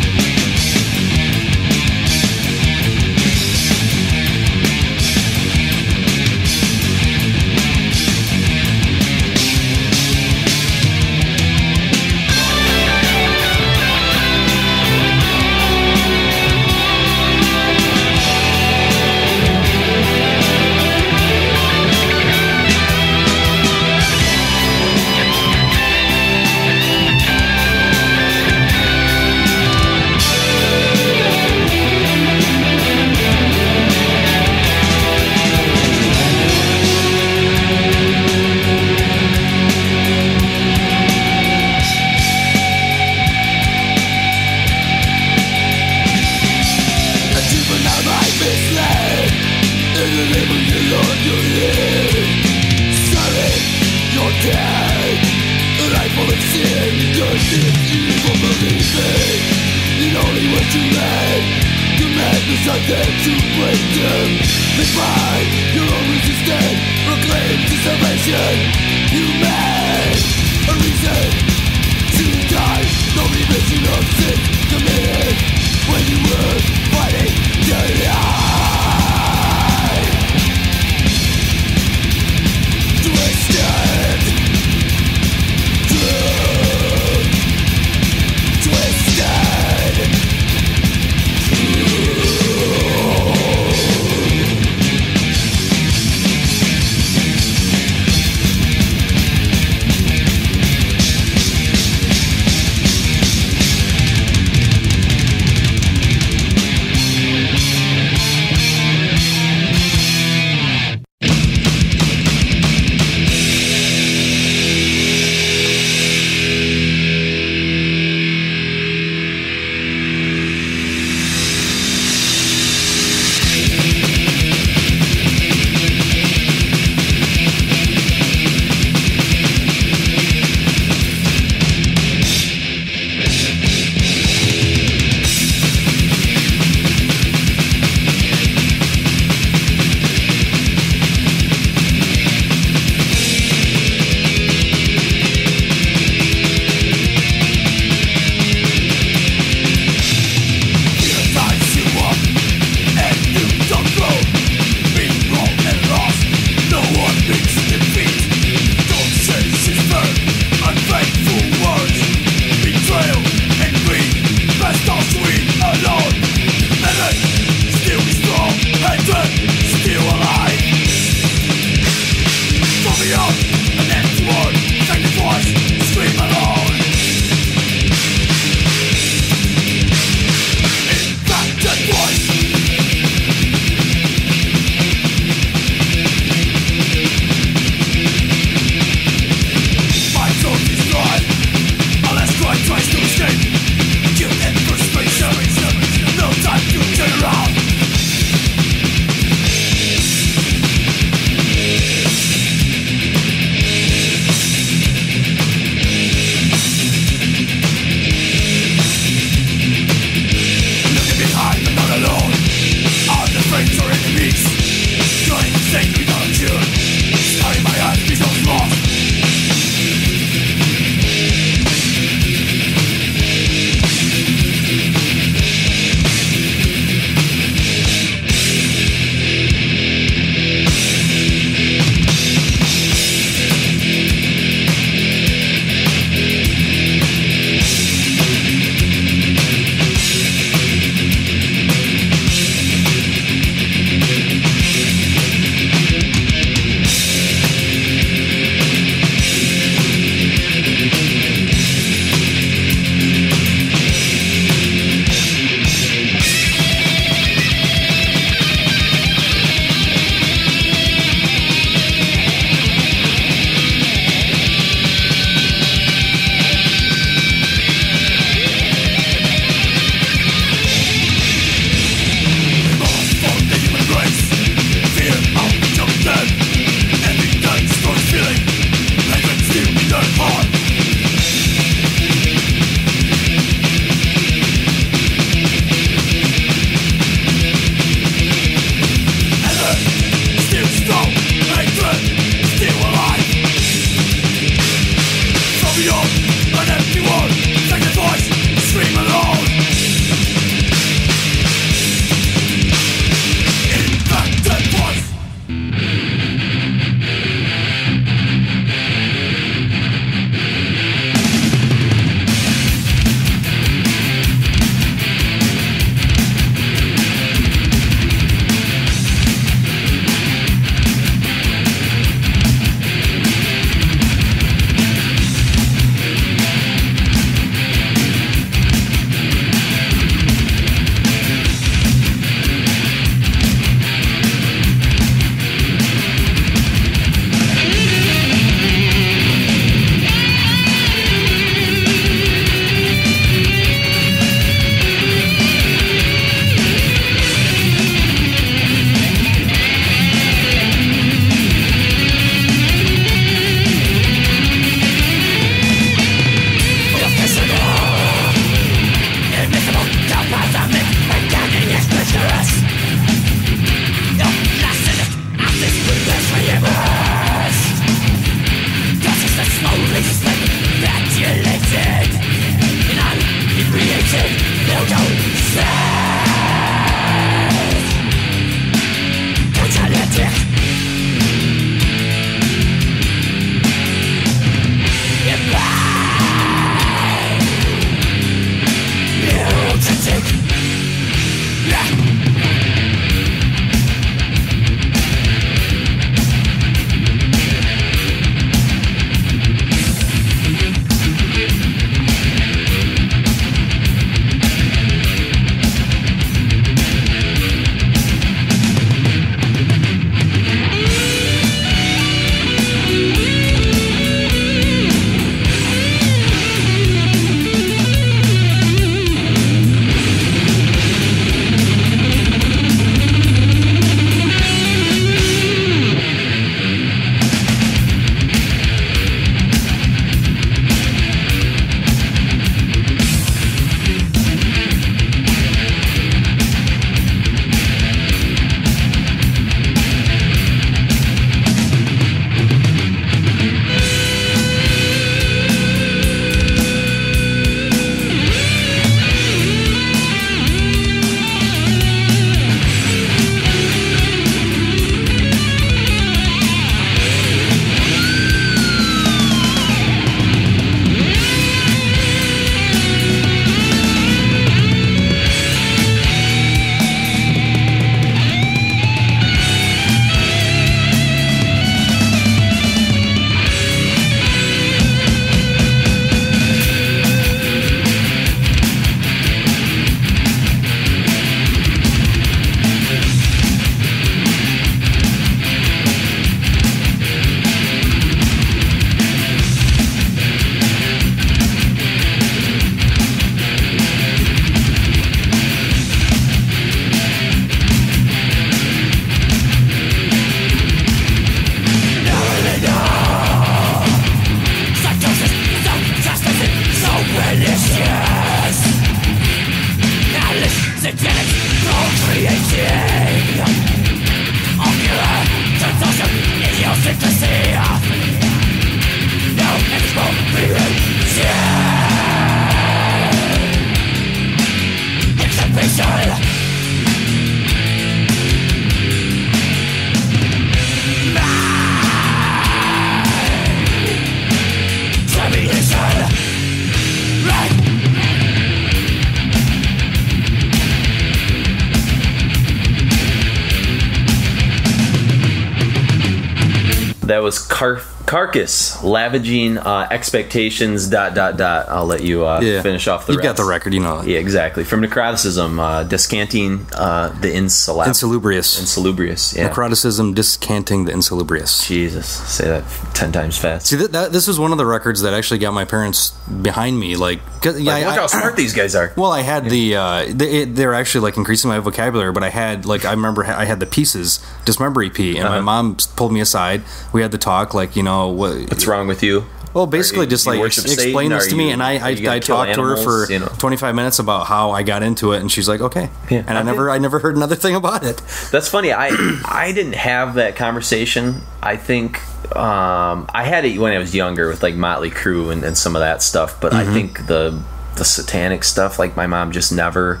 Speaker 2: was Carcass, Lavaging Expectations, ... I'll let you finish off the
Speaker 1: You've
Speaker 2: rest.
Speaker 1: got the record, you know.
Speaker 2: Yeah, exactly. From Necroticism, Descanting the
Speaker 1: Insalubrious.
Speaker 2: Yeah.
Speaker 1: Necroticism, Descanting the Insalubrious.
Speaker 2: Jesus, say that 10 times fast.
Speaker 1: See, this was one of the records that actually got my parents behind me. Look
Speaker 2: how smart these guys are.
Speaker 1: Well, I had they're actually like increasing my vocabulary, but I had I remember I had the Pieces, Dismember EP, and my mom pulled me aside. We had to talk, what's
Speaker 2: wrong with you?
Speaker 1: Well, basically, just explain this to me, and I talked to her for 25 minutes about how I got into it, and she's like, okay, and I never heard another thing about it.
Speaker 2: That's funny. I didn't have that conversation. I think I had it when I was younger with like Motley Crue and some of that stuff, but I think the satanic stuff, like my mom just never.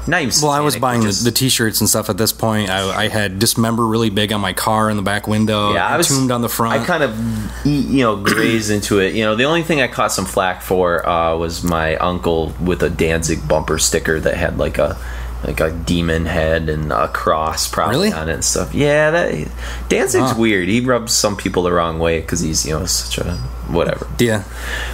Speaker 2: Not even satanic,
Speaker 1: I was buying the T-shirts and stuff at this point. I had Dismember really big on my car in the back window. Yeah, I was Entombed on the front.
Speaker 2: I kind of, grazed into it. The only thing I caught some flack for was my uncle with a Danzig bumper sticker that had like a demon head and a cross probably on it and stuff. Yeah, Danzig's weird. He rubs some people the wrong way because he's such a whatever.
Speaker 1: Yeah.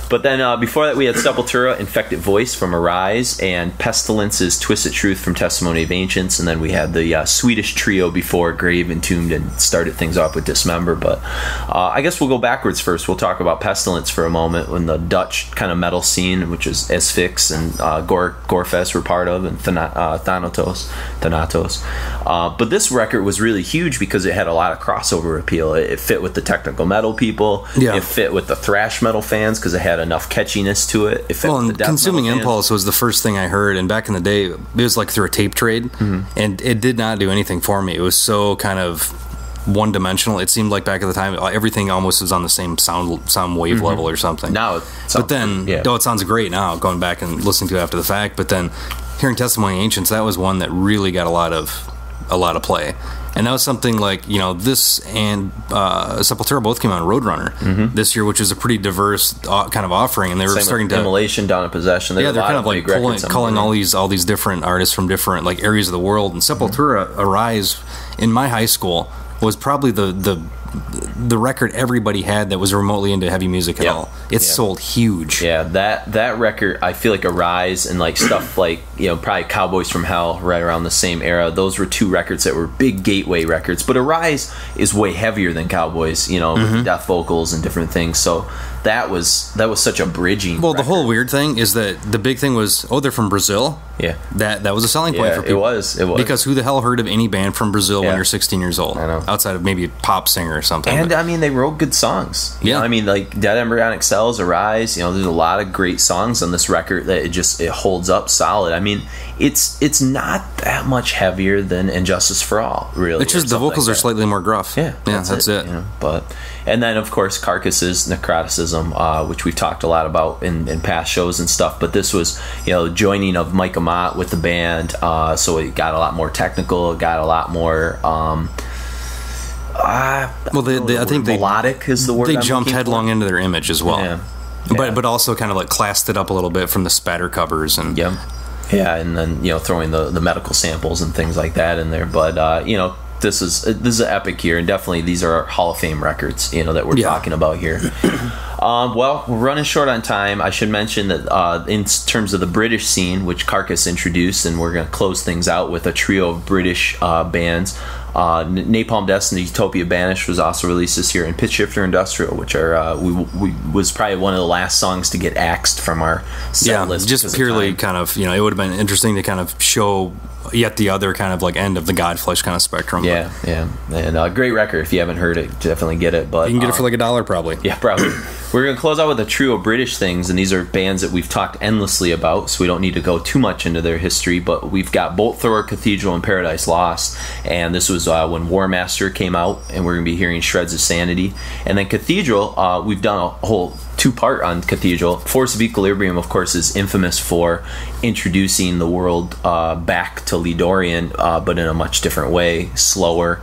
Speaker 2: But then before that we had Sepultura, Infected Voice from Arise, and Pestilence's Twisted Truth from Testimony of Ancients, and then we had the Swedish trio before Grave, Entombed, and started things off with Dismember. But I guess we'll go backwards first. We'll talk about Pestilence for a moment, when the Dutch kind of metal scene, which is Asphyx and Gorefest were part of, and Thanatos. But this record was really huge because it had a lot of crossover appeal. It fit with the technical metal people. Yeah. It fit with the thrash metal fans because it had enough catchiness to it. It fit with the death
Speaker 1: Consuming
Speaker 2: metal
Speaker 1: Impulse
Speaker 2: fans.
Speaker 1: was the first thing I heard, and back in the day, it was like through a tape trade, and it did not do anything for me. It was so kind of one-dimensional. It seemed like back at the time, everything almost was on the same sound wave level or something.
Speaker 2: Now it
Speaker 1: sounds great now, going back and listening to it after the fact, but then hearing Testimony of Ancients, that was one that really got a lot of play. And that was something like, this and Sepultura both came out on Roadrunner this year, which is a pretty diverse kind of offering, and they were starting to
Speaker 2: Immolation, Dawn of Possession.
Speaker 1: They're kind of like calling all these different artists from different like areas of the world. And Sepultura Arise in my high school was probably the record everybody had that was remotely into heavy music at all. It sold huge.
Speaker 2: Yeah, that record, I feel like Arise and like stuff like, probably Cowboys from Hell right around the same era. Those were two records that were big gateway records. But Arise is way heavier than Cowboys, with death vocals and different things. So that was such a bridging record.
Speaker 1: The whole weird thing is that the big thing was, they're from Brazil.
Speaker 2: Yeah.
Speaker 1: That was a selling point for people.
Speaker 2: It was.
Speaker 1: Because who the hell heard of any band from Brazil when you're 16 years old?
Speaker 2: I know.
Speaker 1: Outside of maybe a pop singer or something.
Speaker 2: And they wrote good songs.
Speaker 1: Yeah.
Speaker 2: Like Dead Embryonic Cells, Arise, there's a lot of great songs on this record that it holds up solid. It's not that much heavier than Injustice for All, really.
Speaker 1: It's just the vocals are slightly more gruff.
Speaker 2: Yeah,
Speaker 1: that's it.
Speaker 2: And then of course Carcass's Necroticism, which we've talked a lot about in past shows and stuff. But this was joining of Mike Amat with the band, so it got a lot more technical. It got a lot more. I think melodic is the word.
Speaker 1: They jumped headlong into their image as well. Yeah. But also kind of like classed it up a little bit from the spatter covers and
Speaker 2: and then throwing the medical samples and things like that in there. But this is an epic year, and definitely these are Hall of Fame records that we're talking about here. We're running short on time. I should mention that in terms of the British scene, which Carcass introduced, and we're going to close things out with a trio of British bands. Napalm Death and Utopia Banished was also released this year, and Pitch Shifter Industrial, which are was probably one of the last songs to get axed from our set list.
Speaker 1: Just purely kind of it would have been interesting to kind of show yet the other kind of like end of the Godflesh kind of spectrum.
Speaker 2: And a great record. If you haven't heard it, definitely get it. But
Speaker 1: you can get it for like $1 probably.
Speaker 2: Yeah, probably. We're going to close out with a trio of British things, and these are bands that we've talked endlessly about, so we don't need to go too much into their history, but we've got Bolt Thrower, Cathedral, and Paradise Lost, and this was when War Master came out, and we're going to be hearing Shreds of Sanity. And then Cathedral, we've done a whole two-part on Cathedral. Force of Equilibrium, of course, is infamous for introducing the world back to Lidorian, but in a much different way, slower,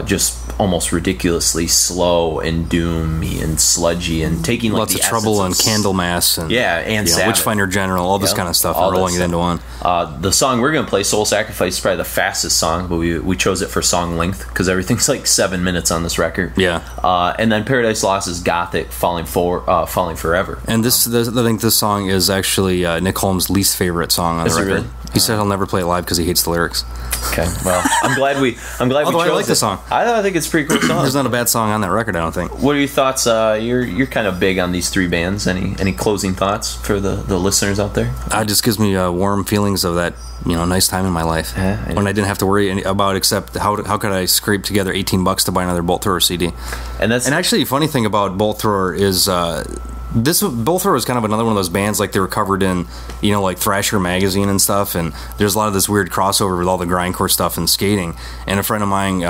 Speaker 2: just almost ridiculously slow and doomy and sludgy and taking like
Speaker 1: lots of trouble and Candlemass and Witchfinder General, all this kind of stuff, and rolling it into one.
Speaker 2: The song we're gonna play, Soul Sacrifice, is probably the fastest song, but we chose it for song length because everything's like 7 minutes on this record. And then Paradise Lost is gothic, falling forever.
Speaker 1: And I think this song is actually Nick Holmes' least favorite song on the record. Really? He said he'll never play it live because he hates the lyrics.
Speaker 2: Okay, well, I'm glad we chose
Speaker 1: I like
Speaker 2: it.
Speaker 1: the song.
Speaker 2: I think it's a pretty cool song.
Speaker 1: There's not a bad song on that record, I don't think.
Speaker 2: What are your thoughts? You're kind of big on these three bands. Any closing thoughts for the listeners out there?
Speaker 1: It just gives me warm feelings of that nice time in my life when I didn't have to worry about except how could I scrape together $18 to buy another Bolt Thrower CD. And actually, funny thing about Bolt Thrower is. Bolt Thrower is kind of another one of those bands, like they were covered in, like Thrasher magazine and stuff, and there's a lot of this weird crossover with all the grindcore stuff and skating. And a friend of mine,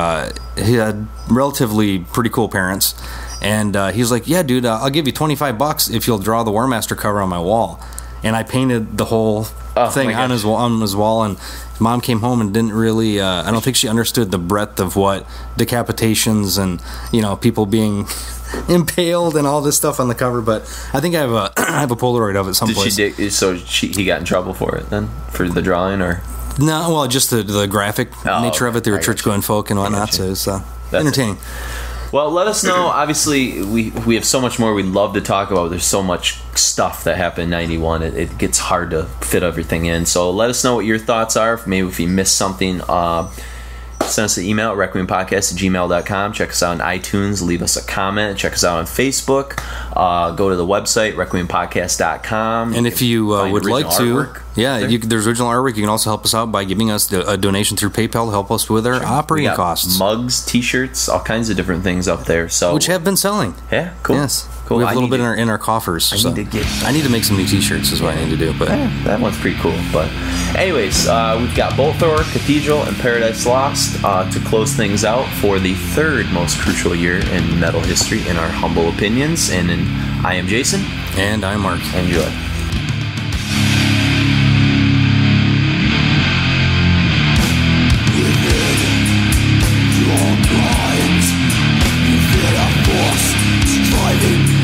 Speaker 1: he had relatively pretty cool parents, and he was like, "Yeah, dude, I'll give you $25 if you'll draw the War Master cover on my wall." And I painted the whole thing on his wall, and Mom came home and didn't really. I don't think she understood the breadth of what decapitations and people being impaled and all this stuff on the cover, but I think I have a Polaroid of it someplace.
Speaker 2: He got in trouble for it then, for the drawing, or
Speaker 1: no? Well, just the graphic nature of it. They were church-going folk and whatnot, so it's entertaining.
Speaker 2: Well, let us know. Obviously, we have so much more we'd love to talk about. There's so much stuff that happened in 91. It gets hard to fit everything in. So let us know what your thoughts are. Maybe if you missed something, send us an email at requiempodcast@gmail.com. Check us out on iTunes. Leave us a comment. Check us out on Facebook. Go to the website, requiempodcast.com.
Speaker 1: And if you would like to, there's original artwork. You can also help us out by giving us a donation through PayPal to help us with our operating costs.
Speaker 2: Mugs, T-shirts, all kinds of different things up there. Which
Speaker 1: have been selling.
Speaker 2: Yeah, cool.
Speaker 1: Yes. Cool. We have a little bit in our coffers. I need to make some new T-shirts is what I need to do. But
Speaker 2: that one's pretty cool. But anyways, we've got Bolt Thrower, Cathedral, and Paradise Lost to close things out for the third most crucial year in metal history, in our humble opinions. And I am Jason.
Speaker 1: And I'm Mark.
Speaker 2: Enjoy.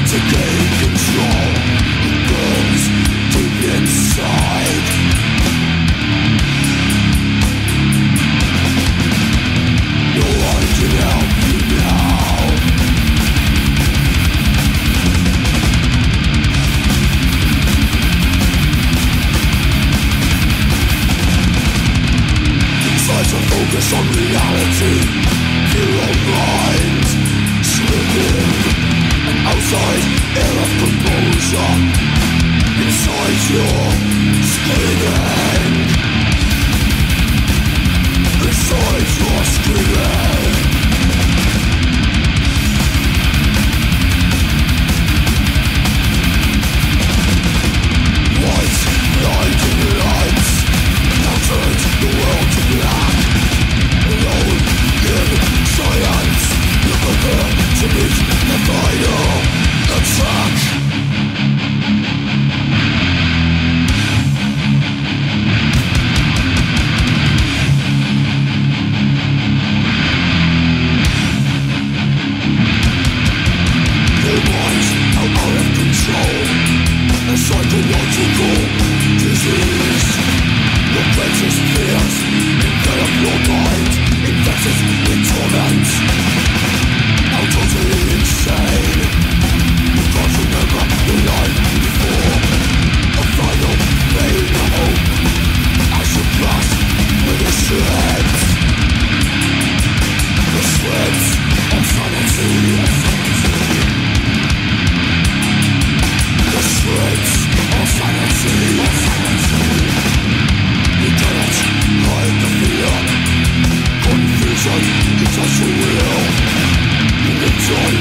Speaker 3: To gain control, it burns deep inside. No one can help you now. Try to focus on reality. Feel your mind slipping. Outside air of composure, inside your screaming, inside your screaming. White blinding lights now turns the world to black. Alone in silence, you prepare to meet the final attack. Your mind's out of control. A psychological disease. Your greatest fears envelop your mind, infected with torment. Now totally insane. You can't remember your life before. A final fade of hope as you pass with the shreds. The shreds of sanity. The shreds of sanity. You cannot hide the fear. Confusion is also real. You enjoy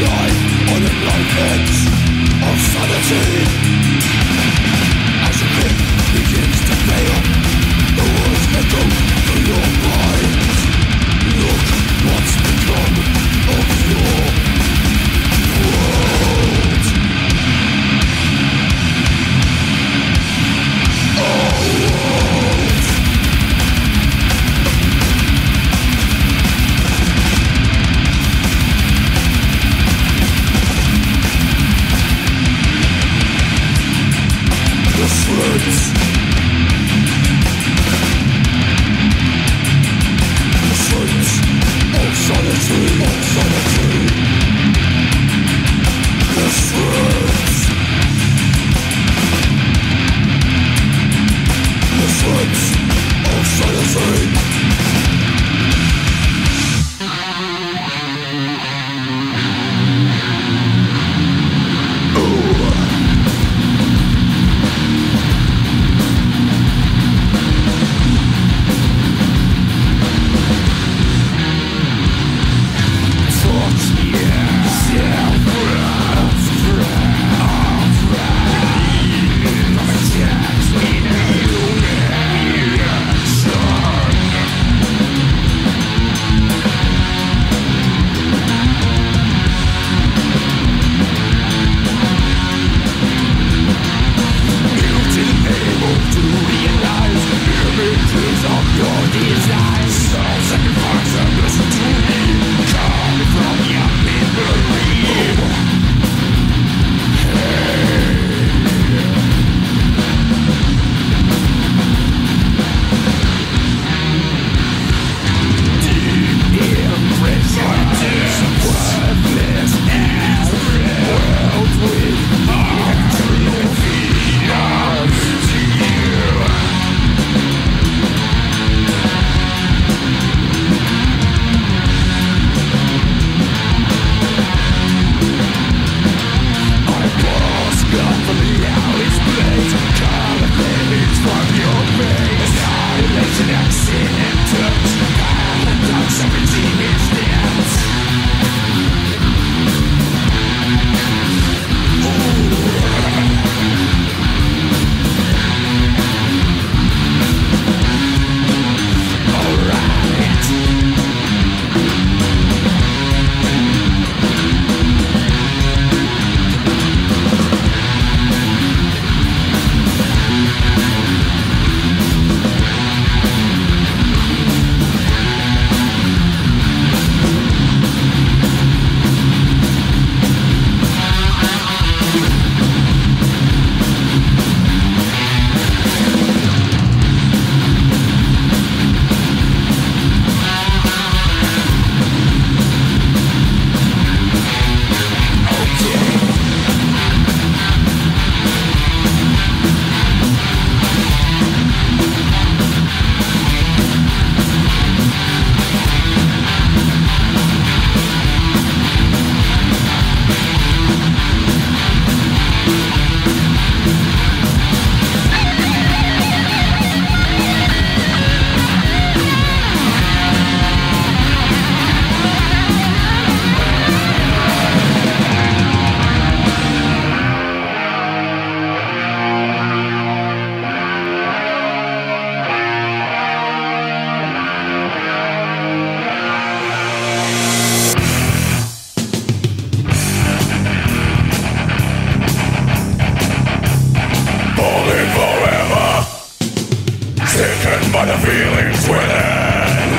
Speaker 3: by the feelings within,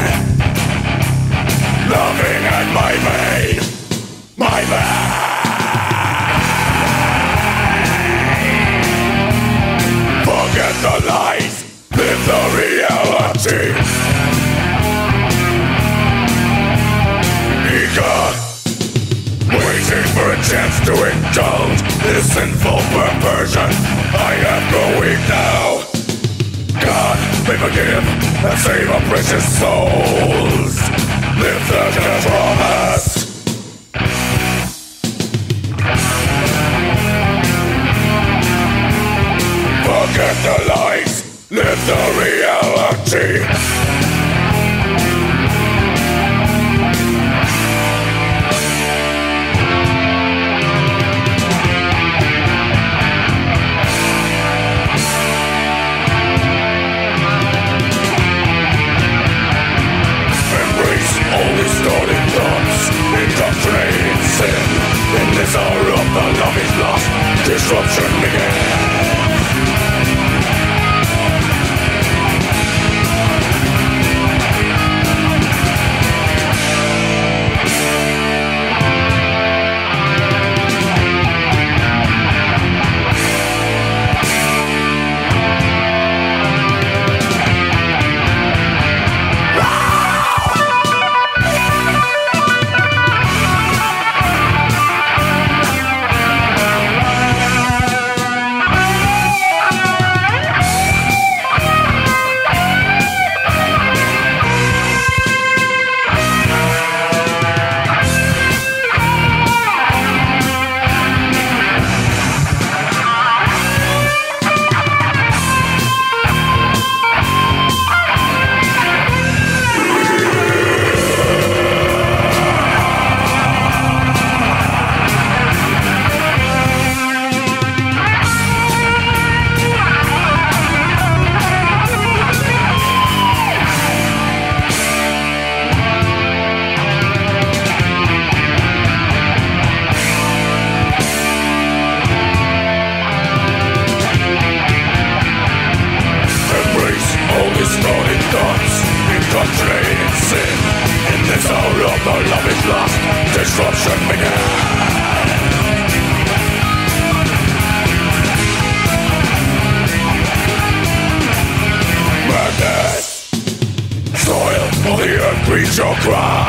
Speaker 3: loving at my vein, my vein. Forget the lies, live the reality. Eager, waiting for a chance to indulge this sinful perversion. I am going now. God, may forgive and save our precious souls. Live the promise. Forget the lies, live the reality. All distorted thoughts, indoctrinating sin. In this hour of the love is lost, disruption begins. shall cry.